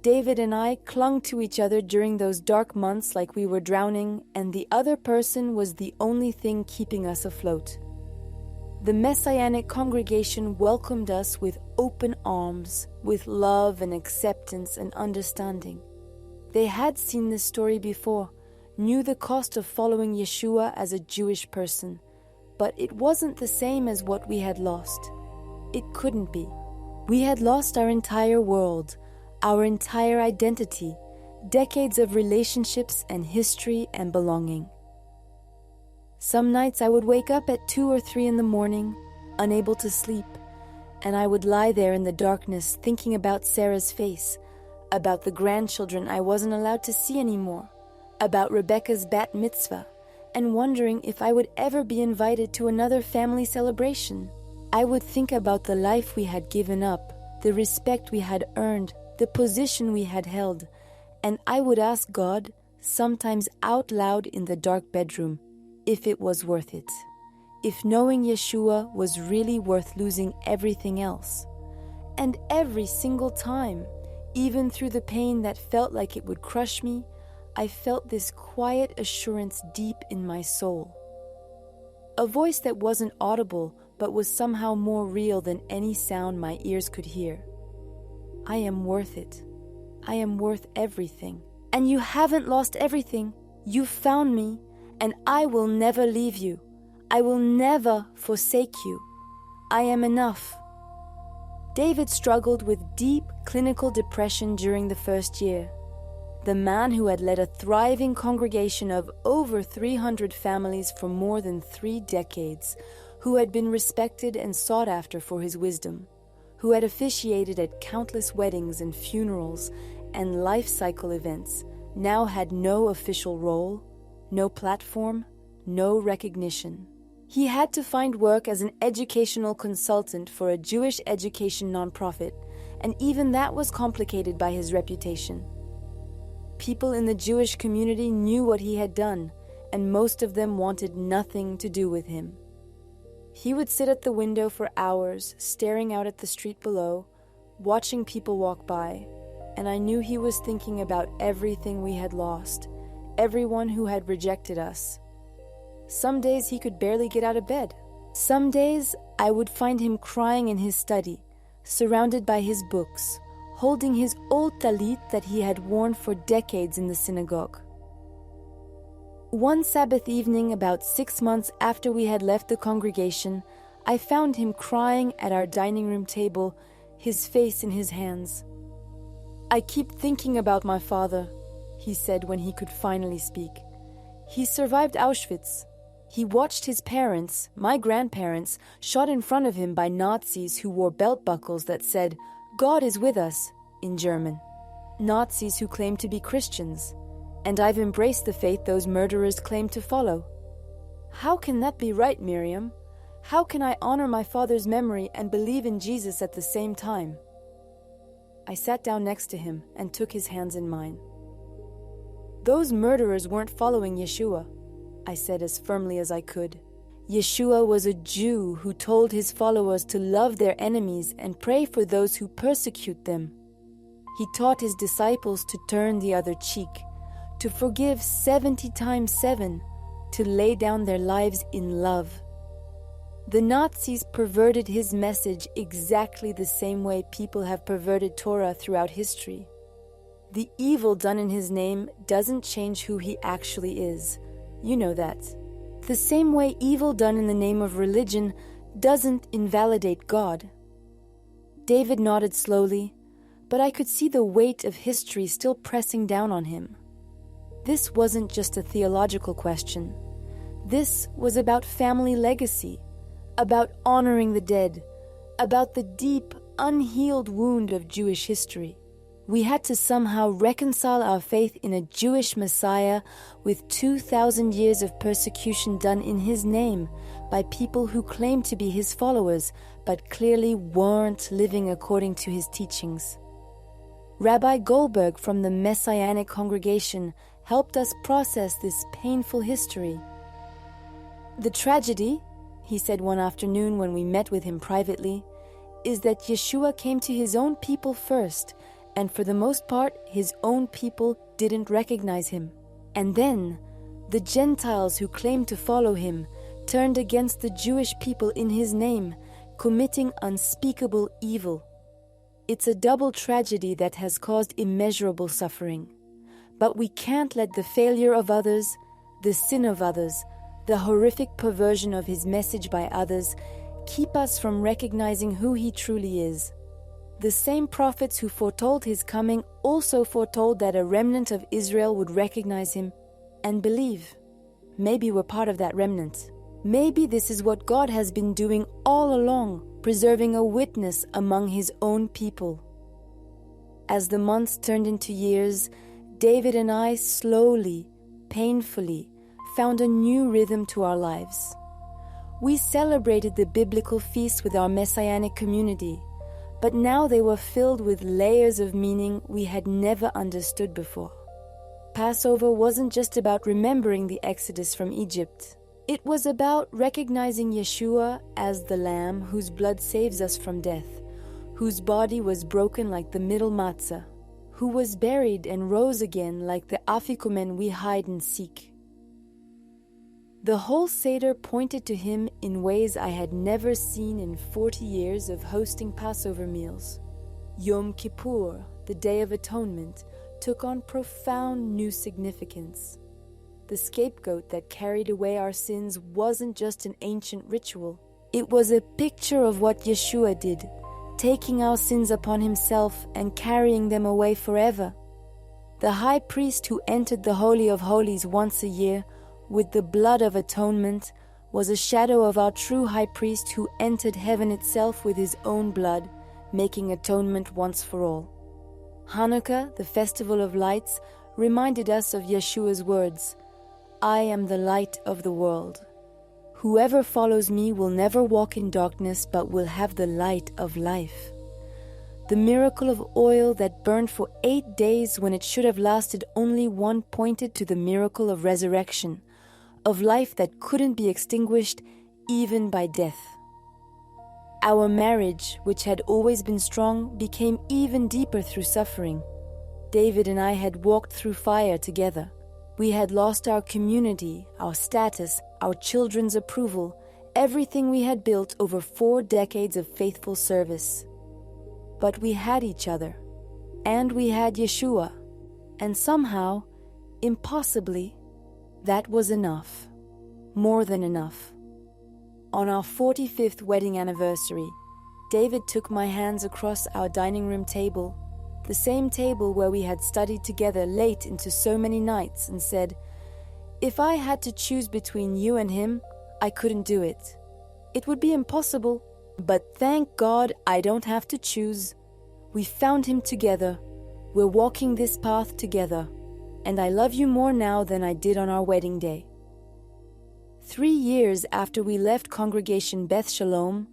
David and I clung to each other during those dark months like we were drowning, and the other person was the only thing keeping us afloat. The Messianic congregation welcomed us with open arms, with love and acceptance and understanding. They had seen this story before, knew the cost of following Yeshua as a Jewish person, but it wasn't the same as what we had lost. It couldn't be. We had lost our entire world, our entire identity, decades of relationships and history and belonging. Some nights I would wake up at 2 or 3 in the morning, unable to sleep, and I would lie there in the darkness thinking about Sarah's face, about the grandchildren I wasn't allowed to see anymore, about Rebecca's bat mitzvah, and wondering if I would ever be invited to another family celebration. I would think about the life we had given up, the respect we had earned, the position we had held, and I would ask God, sometimes out loud in the dark bedroom, if it was worth it, if knowing Yeshua was really worth losing everything else. And every single time, even through the pain that felt like it would crush me, I felt this quiet assurance deep in my soul. A voice that wasn't audible but was somehow more real than any sound my ears could hear. I am worth it. I am worth everything. And you haven't lost everything. You found me, and I will never leave you. I will never forsake you. I am enough. David struggled with deep clinical depression during the first year. The man who had led a thriving congregation of over 300 families for more than 3 decades, who had been respected and sought after for his wisdom, who had officiated at countless weddings and funerals and life cycle events, now had no official role, no platform, no recognition. He had to find work as an educational consultant for a Jewish education nonprofit, and even that was complicated by his reputation. People in the Jewish community knew what he had done, and most of them wanted nothing to do with him. He would sit at the window for hours, staring out at the street below, watching people walk by, and I knew he was thinking about everything we had lost, everyone who had rejected us. Some days he could barely get out of bed. Some days I would find him crying in his study, surrounded by his books, holding his old talit that he had worn for decades in the synagogue. One Sabbath evening, about 6 months after we had left the congregation, I found him crying at our dining room table, his face in his hands. "I keep thinking about my father," he said when he could finally speak. "He survived Auschwitz. He watched his parents, my grandparents, shot in front of him by Nazis who wore belt buckles that said, "God is with us," in German. Nazis who claimed to be Christians, and I've embraced the faith those murderers claimed to follow. How can that be right, Miriam? How can I honor my father's memory and believe in Jesus at the same time? I sat down next to him and took his hands in mine. Those murderers weren't following Yeshua, I said as firmly as I could. Yeshua was a Jew who told his followers to love their enemies and pray for those who persecute them. He taught his disciples to turn the other cheek, to forgive 70 times 7, to lay down their lives in love. The Nazis perverted his message exactly the same way people have perverted Torah throughout history. The evil done in his name doesn't change who he actually is. You know that. The same way evil done in the name of religion doesn't invalidate God. David nodded slowly, but I could see the weight of history still pressing down on him. This wasn't just a theological question. This was about family legacy, about honoring the dead, about the deep, unhealed wound of Jewish history. We had to somehow reconcile our faith in a Jewish Messiah with 2,000 years of persecution done in his name by people who claimed to be his followers but clearly weren't living according to his teachings. Rabbi Goldberg from the Messianic congregation helped us process this painful history. The tragedy, he said one afternoon when we met with him privately, is that Yeshua came to his own people first, and for the most part, his own people didn't recognize him. And then, the Gentiles who claimed to follow him turned against the Jewish people in his name, committing unspeakable evil. It's a double tragedy that has caused immeasurable suffering. But we can't let the failure of others, the sin of others, the horrific perversion of his message by others, keep us from recognizing who he truly is. The same prophets who foretold his coming also foretold that a remnant of Israel would recognize him and believe. Maybe we're part of that remnant. Maybe this is what God has been doing all along, preserving a witness among his own people. As the months turned into years, David and I slowly, painfully, found a new rhythm to our lives. We celebrated the biblical feast with our Messianic community, but now they were filled with layers of meaning we had never understood before. Passover wasn't just about remembering the Exodus from Egypt. It was about recognizing Yeshua as the Lamb whose blood saves us from death, whose body was broken like the middle matzah, who was buried and rose again like the afikumen we hide and seek. The whole Seder pointed to him in ways I had never seen in 40 years of hosting Passover meals. Yom Kippur, the Day of Atonement, took on profound new significance. The scapegoat that carried away our sins wasn't just an ancient ritual. It was a picture of what Yeshua did, taking our sins upon himself and carrying them away forever. The high priest who entered the Holy of Holies once a year with the blood of atonement was a shadow of our true high priest who entered heaven itself with his own blood, making atonement once for all. Hanukkah, the festival of lights, reminded us of Yeshua's words, "I am the light of the world. Whoever follows me will never walk in darkness but will have the light of life." The miracle of oil that burned for 8 days when it should have lasted only one pointed to the miracle of resurrection, of life that couldn't be extinguished even by death. Our marriage, which had always been strong, became even deeper through suffering. David and I had walked through fire together. We had lost our community, our status, our children's approval, everything we had built over 4 decades of faithful service. But we had each other, and we had Yeshua, and somehow, impossibly, that was enough, more than enough. On our 45th wedding anniversary, David took my hands across our dining room table, the same table where we had studied together late into so many nights, and said, If I had to choose between you and him, I couldn't do it. It would be impossible, but thank God I don't have to choose. We found him together. We're walking this path together, and I love you more now than I did on our wedding day. 3 years after we left Congregation Beth Shalom,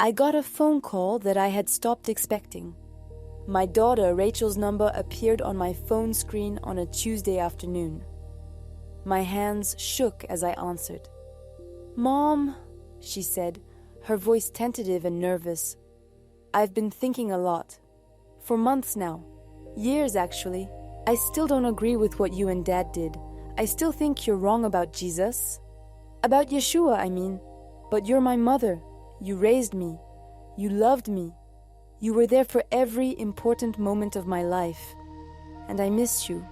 I got a phone call that I had stopped expecting. My daughter Rachel's number appeared on my phone screen on a Tuesday afternoon. My hands shook as I answered. "Mom," she said, her voice tentative and nervous. "I've been thinking a lot. For months now. Years, actually. I still don't agree with what you and Dad did. I still think you're wrong about Jesus. About Yeshua, I mean. But you're my mother. You raised me. You loved me. You were there for every important moment of my life. And I miss you.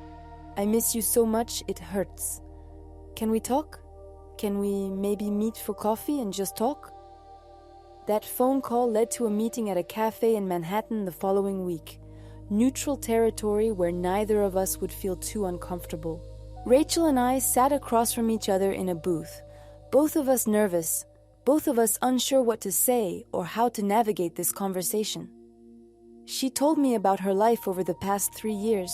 I miss you so much it hurts. Can we talk? Can we maybe meet for coffee and just talk?" That phone call led to a meeting at a cafe in Manhattan the following week. Neutral territory where neither of us would feel too uncomfortable. Rachel and I sat across from each other in a booth, both of us nervous, both of us unsure what to say or how to navigate this conversation. She told me about her life over the past 3 years,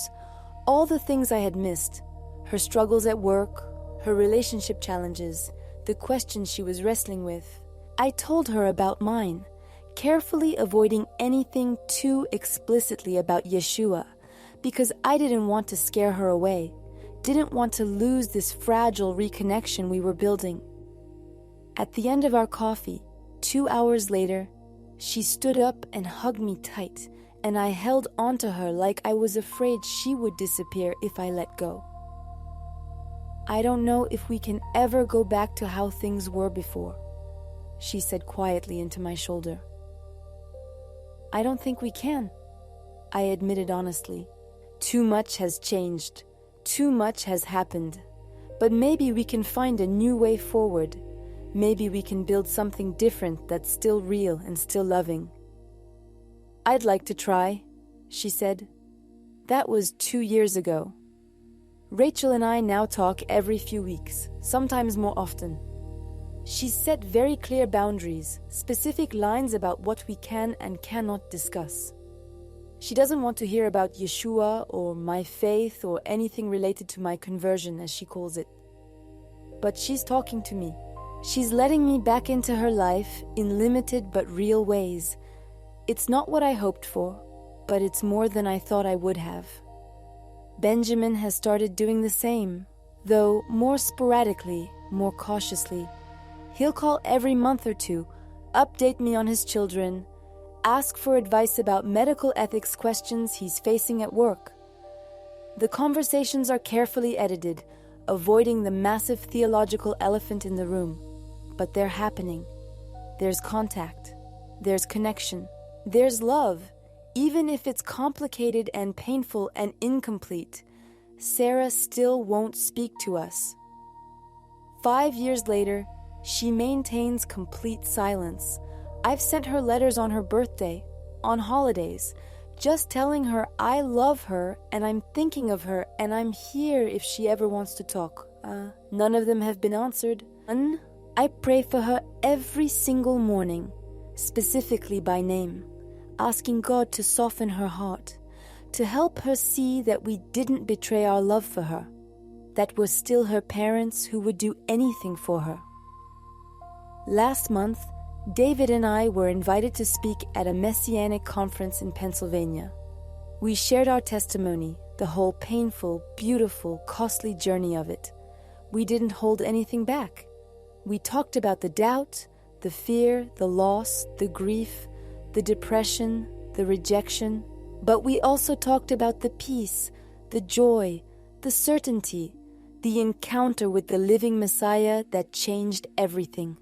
all the things I had missed, her struggles at work, her relationship challenges, the questions she was wrestling with. I told her about mine, carefully avoiding anything too explicitly about Yeshua, because I didn't want to scare her away, didn't want to lose this fragile reconnection we were building. At the end of our coffee, 2 hours later, she stood up and hugged me tight, and I held onto her like I was afraid she would disappear if I let go. "I don't know if we can ever go back to how things were before," she said quietly into my shoulder. "I don't think we can," I admitted honestly. "Too much has changed. Too much has happened. But maybe we can find a new way forward. Maybe we can build something different that's still real and still loving." "I'd like to try," she said. That was 2 years ago. Rachel and I now talk every few weeks, sometimes more often. She's set very clear boundaries, specific lines about what we can and cannot discuss. She doesn't want to hear about Yeshua or my faith or anything related to my conversion, as she calls it. But she's talking to me. She's letting me back into her life in limited but real ways. It's not what I hoped for, but it's more than I thought I would have. Benjamin has started doing the same, though more sporadically, more cautiously. He'll call every month or two, update me on his children, ask for advice about medical ethics questions he's facing at work. The conversations are carefully edited, avoiding the massive theological elephant in the room. But they're happening. There's contact. There's connection. There's love. Even if it's complicated and painful and incomplete, Sarah still won't speak to us. 5 years later, she maintains complete silence. I've sent her letters on her birthday, on holidays, just telling her I love her and I'm thinking of her and I'm here if she ever wants to talk. None of them have been answered. I pray for her every single morning, specifically by name, asking God to soften her heart, to help her see that we didn't betray our love for her, that we're still her parents who would do anything for her. Last month, David and I were invited to speak at a Messianic conference in Pennsylvania. We shared our testimony, the whole painful, beautiful, costly journey of it. We didn't hold anything back. We talked about the doubt, the fear, the loss, the grief, the depression, the rejection, but we also talked about the peace, the joy, the certainty, the encounter with the living Messiah that changed everything.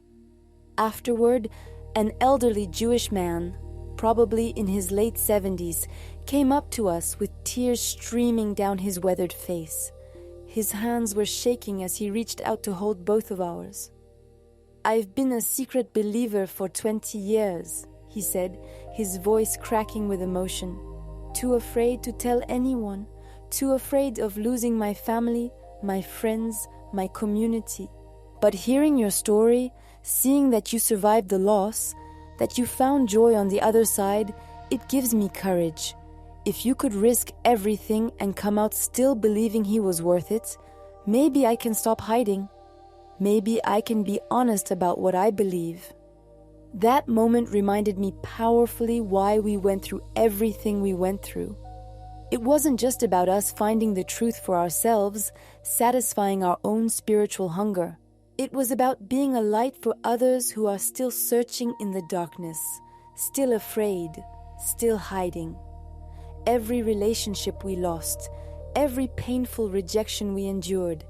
Afterward, an elderly Jewish man, probably in his late 70s, came up to us with tears streaming down his weathered face. His hands were shaking as he reached out to hold both of ours. "I've been a secret believer for 20 years, he said, his voice cracking with emotion. "Too afraid to tell anyone, too afraid of losing my family, my friends, my community. But hearing your story, seeing that you survived the loss, that you found joy on the other side, it gives me courage. If you could risk everything and come out still believing he was worth it, maybe I can stop hiding. Maybe I can be honest about what I believe. That moment reminded me powerfully why we went through everything we went through. It wasn't just about us finding the truth for ourselves, satisfying our own spiritual hunger. It was about being a light for others who are still searching in the darkness, still afraid, still hiding. Every relationship we lost, every painful rejection we endured,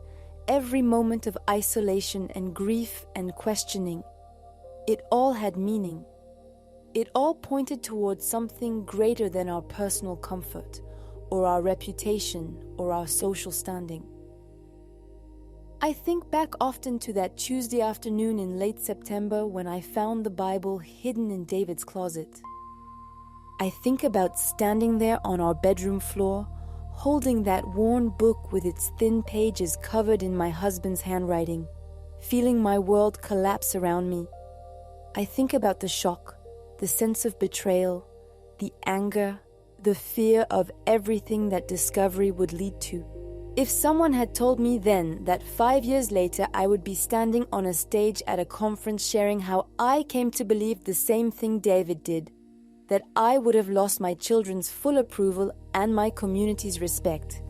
every moment of isolation and grief and questioning, it all had meaning. It all pointed towards something greater than our personal comfort, or our reputation, or our social standing. I think back often to that Tuesday afternoon in late September when I found the Bible hidden in David's closet. I think about standing there on our bedroom floor, holding that worn book with its thin pages covered in my husband's handwriting, feeling my world collapse around me. I think about the shock, the sense of betrayal, the anger, the fear of everything that discovery would lead to. If someone had told me then that 5 years later I would be standing on a stage at a conference sharing how I came to believe the same thing David did, that I would have lost my children's full approval and my community's respect,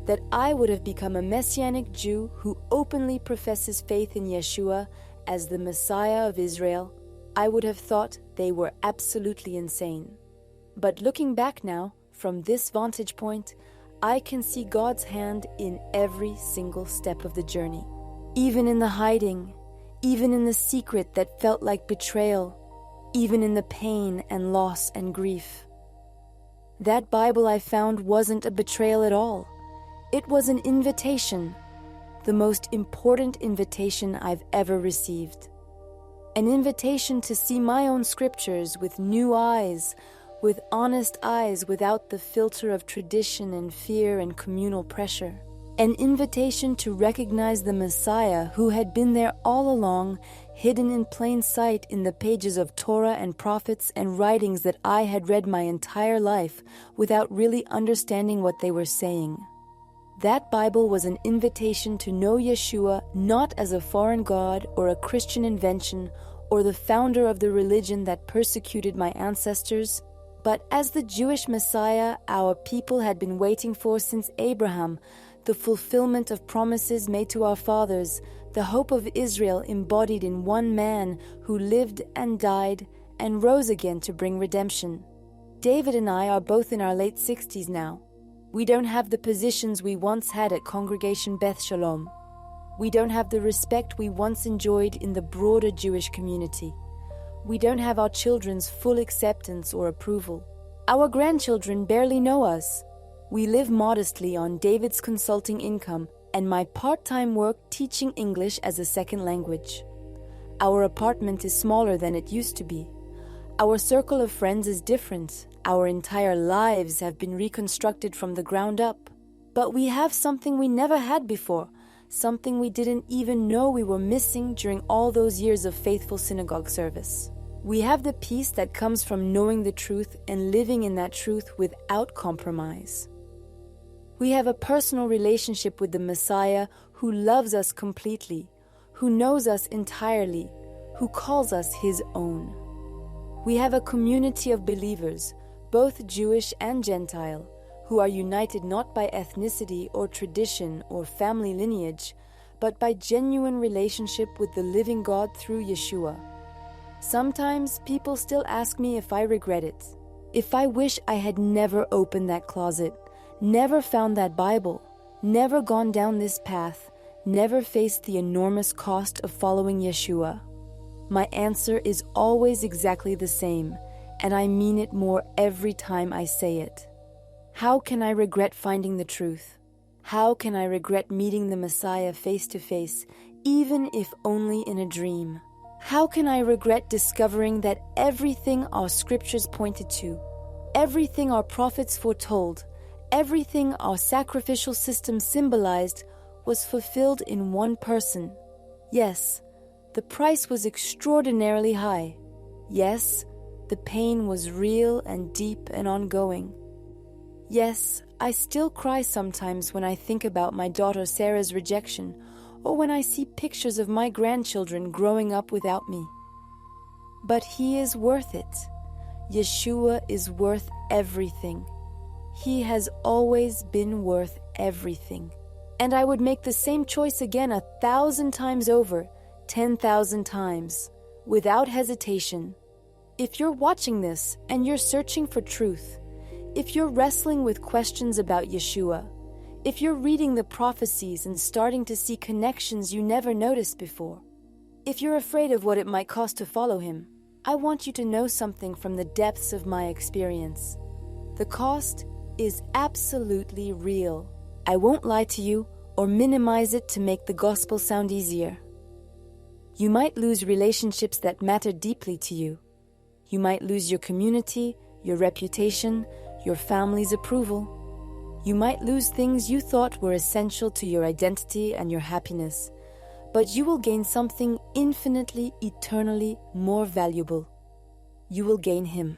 that I would have become a Messianic Jew who openly professes faith in Yeshua as the Messiah of Israel, I would have thought they were absolutely insane. But looking back now, from this vantage point, I can see God's hand in every single step of the journey. Even in the hiding, even in the secret that felt like betrayal, even in the pain and loss and grief. That Bible I found wasn't a betrayal at all. It was an invitation, the most important invitation I've ever received. An invitation to see my own scriptures with new eyes, with honest eyes without the filter of tradition and fear and communal pressure. An invitation to recognize the Messiah who had been there all along, hidden in plain sight in the pages of Torah and prophets and writings that I had read my entire life without really understanding what they were saying. That Bible was an invitation to know Yeshua not as a foreign god or a Christian invention or the founder of the religion that persecuted my ancestors, but as the Jewish Messiah our people had been waiting for since Abraham, the fulfillment of promises made to our fathers, the hope of Israel embodied in one man who lived and died and rose again to bring redemption. David and I are both in our late 60s now. We don't have the positions we once had at Congregation Beth Shalom. We don't have the respect we once enjoyed in the broader Jewish community. We don't have our children's full acceptance or approval. Our grandchildren barely know us. We live modestly on David's consulting income and my part-time work teaching English as a second language. Our apartment is smaller than it used to be. Our circle of friends is different. Our entire lives have been reconstructed from the ground up. But we have something we never had before, something we didn't even know we were missing during all those years of faithful synagogue service. We have the peace that comes from knowing the truth and living in that truth without compromise. We have a personal relationship with the Messiah who loves us completely, who knows us entirely, who calls us his own. We have a community of believers, both Jewish and Gentile, who are united not by ethnicity or tradition or family lineage, but by genuine relationship with the living God through Yeshua. Sometimes people still ask me if I regret it, if I wish I had never opened that closet, never found that Bible, never gone down this path, never faced the enormous cost of following Yeshua. My answer is always exactly the same, and I mean it more every time I say it. How can I regret finding the truth? How can I regret meeting the Messiah face to face, even if only in a dream? How can I regret discovering that everything our scriptures pointed to, everything our prophets foretold, everything our sacrificial system symbolized was fulfilled in one person. Yes, the price was extraordinarily high. Yes, the pain was real and deep and ongoing. Yes, I still cry sometimes when I think about my daughter Sarah's rejection, or when I see pictures of my grandchildren growing up without me. But he is worth it. Yeshua is worth everything. He has always been worth everything. And I would make the same choice again 1,000 times over, 10,000 times, without hesitation. If you're watching this and you're searching for truth, if you're wrestling with questions about Yeshua, if you're reading the prophecies and starting to see connections you never noticed before, if you're afraid of what it might cost to follow him, I want you to know something from the depths of my experience. The cost is absolutely real. I won't lie to you or minimize it to make the gospel sound easier. You might lose relationships that matter deeply to you. You might lose your community, your reputation, your family's approval. You might lose things you thought were essential to your identity and your happiness, but you will gain something infinitely, eternally more valuable. You will gain him.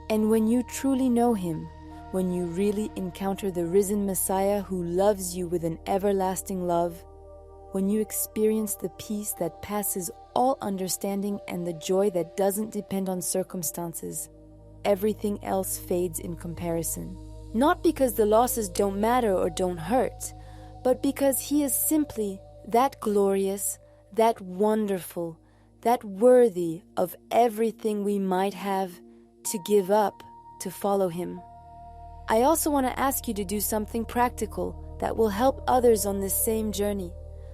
And when you truly know him, when you really encounter the risen Messiah who loves you with an everlasting love, when you experience the peace that passes all understanding and the joy that doesn't depend on circumstances, everything else fades in comparison. Not because the losses don't matter or don't hurt, but because he is simply that glorious, that wonderful, that worthy of everything we might have to give up to follow him. I also want to ask you to do something practical that will help others on this same journey.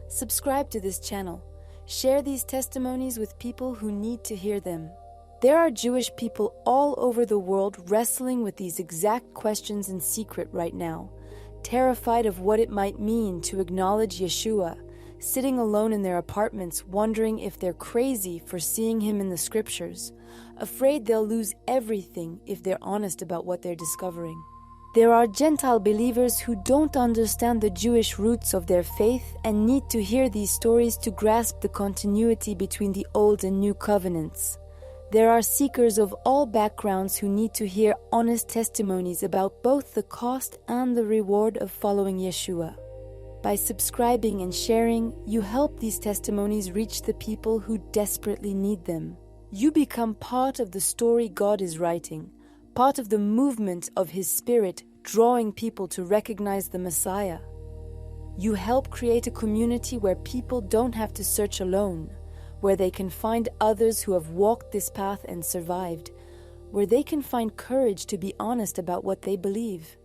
Subscribe to this channel. Share these testimonies with people who need to hear them. There are Jewish people all over the world wrestling with these exact questions in secret right now, terrified of what it might mean to acknowledge Yeshua, sitting alone in their apartments wondering if they're crazy for seeing him in the scriptures, afraid they'll lose everything if they're honest about what they're discovering. There are Gentile believers who don't understand the Jewish roots of their faith and need to hear these stories to grasp the continuity between the Old and New Covenants. There are seekers of all backgrounds who need to hear honest testimonies about both the cost and the reward of following Yeshua. By subscribing and sharing, you help these testimonies reach the people who desperately need them. You become part of the story God is writing, part of the movement of His Spirit drawing people to recognize the Messiah. You help create a community where people don't have to search alone, where they can find others who have walked this path and survived, where they can find courage to be honest about what they believe.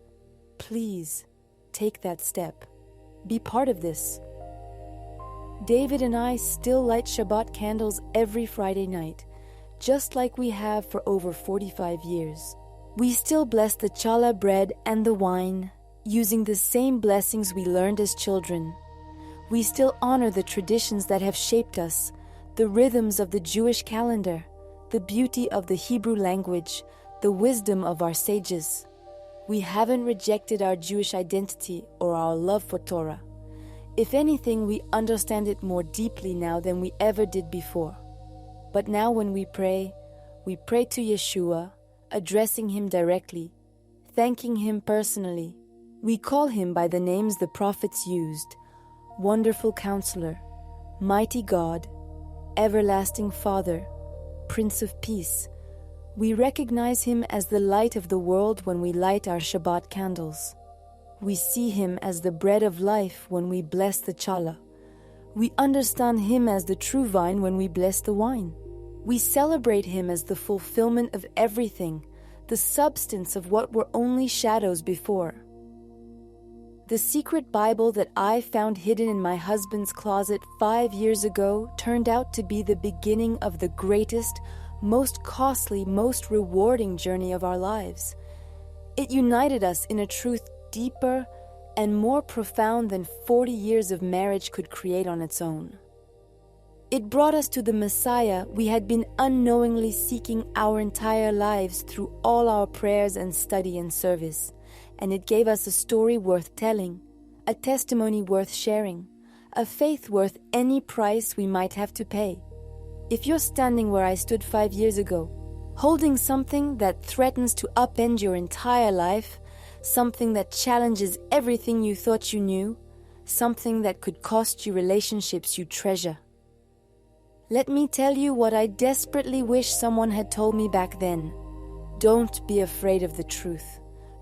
Please, take that step. Be part of this. David and I still light Shabbat candles every Friday night, just like we have for over 45 years. We still bless the challah bread and the wine, using the same blessings we learned as children. We still honor the traditions that have shaped us, the rhythms of the Jewish calendar, the beauty of the Hebrew language, the wisdom of our sages. We haven't rejected our Jewish identity or our love for Torah. If anything, we understand it more deeply now than we ever did before. But now when we pray to Yeshua, addressing him directly, thanking him personally. We call him by the names the prophets used: Wonderful Counselor, Mighty God, Everlasting Father, Prince of Peace. We recognize him as the light of the world when we light our Shabbat candles. We see him as the bread of life when we bless the challah. We understand him as the true vine when we bless the wine. We celebrate him as the fulfillment of everything, the substance of what were only shadows before. The secret Bible that I found hidden in my husband's closet 5 years ago turned out to be the beginning of the greatest, most costly, most rewarding journey of our lives. It united us in a truth deeper and more profound than 40 years of marriage could create on its own. It brought us to the Messiah we had been unknowingly seeking our entire lives through all our prayers and study and service, and it gave us a story worth telling, a testimony worth sharing, a faith worth any price we might have to pay. If you're standing where I stood 5 years ago, holding something that threatens to upend your entire life, something that challenges everything you thought you knew, something that could cost you relationships you treasure, let me tell you what I desperately wish someone had told me back then. Don't be afraid of the truth.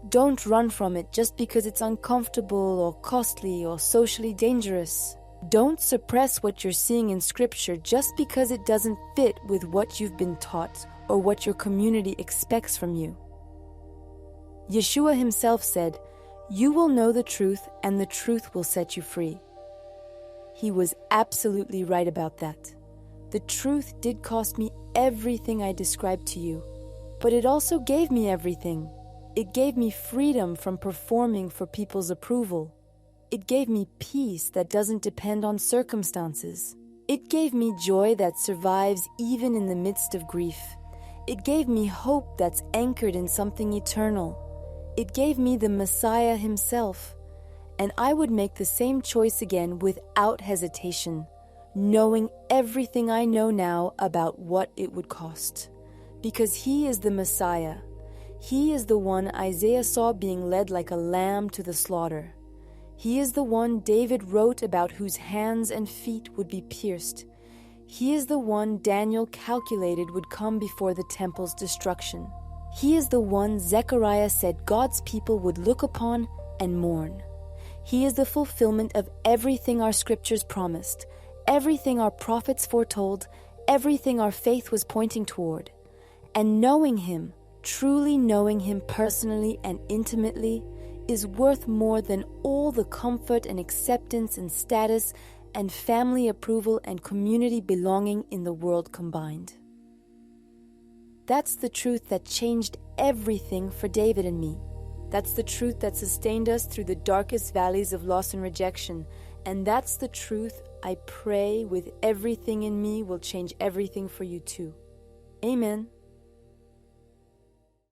Don't run from it just because it's uncomfortable or costly or socially dangerous. Don't suppress what you're seeing in Scripture just because it doesn't fit with what you've been taught or what your community expects from you. Yeshua himself said, "You will know the truth, and the truth will set you free." He was absolutely right about that. The truth did cost me everything I described to you, but it also gave me everything. It gave me freedom from performing for people's approval. It gave me peace that doesn't depend on circumstances. It gave me joy that survives even in the midst of grief. It gave me hope that's anchored in something eternal. It gave me the Messiah himself, and I would make the same choice again without hesitation, knowing everything I know now about what it would cost. Because he is the Messiah. He is the one Isaiah saw being led like a lamb to the slaughter. He is the one David wrote about, whose hands and feet would be pierced. He is the one Daniel calculated would come before the temple's destruction. He is the one Zechariah said God's people would look upon and mourn. He is the fulfillment of everything our scriptures promised, everything our prophets foretold, everything our faith was pointing toward. And knowing him, truly knowing him personally and intimately, is worth more than all the comfort and acceptance and status and family approval and community belonging in the world combined. That's the truth that changed everything for David and me. That's the truth that sustained us through the darkest valleys of loss and rejection. And that's the truth I pray with everything in me will change everything for you too. Amen.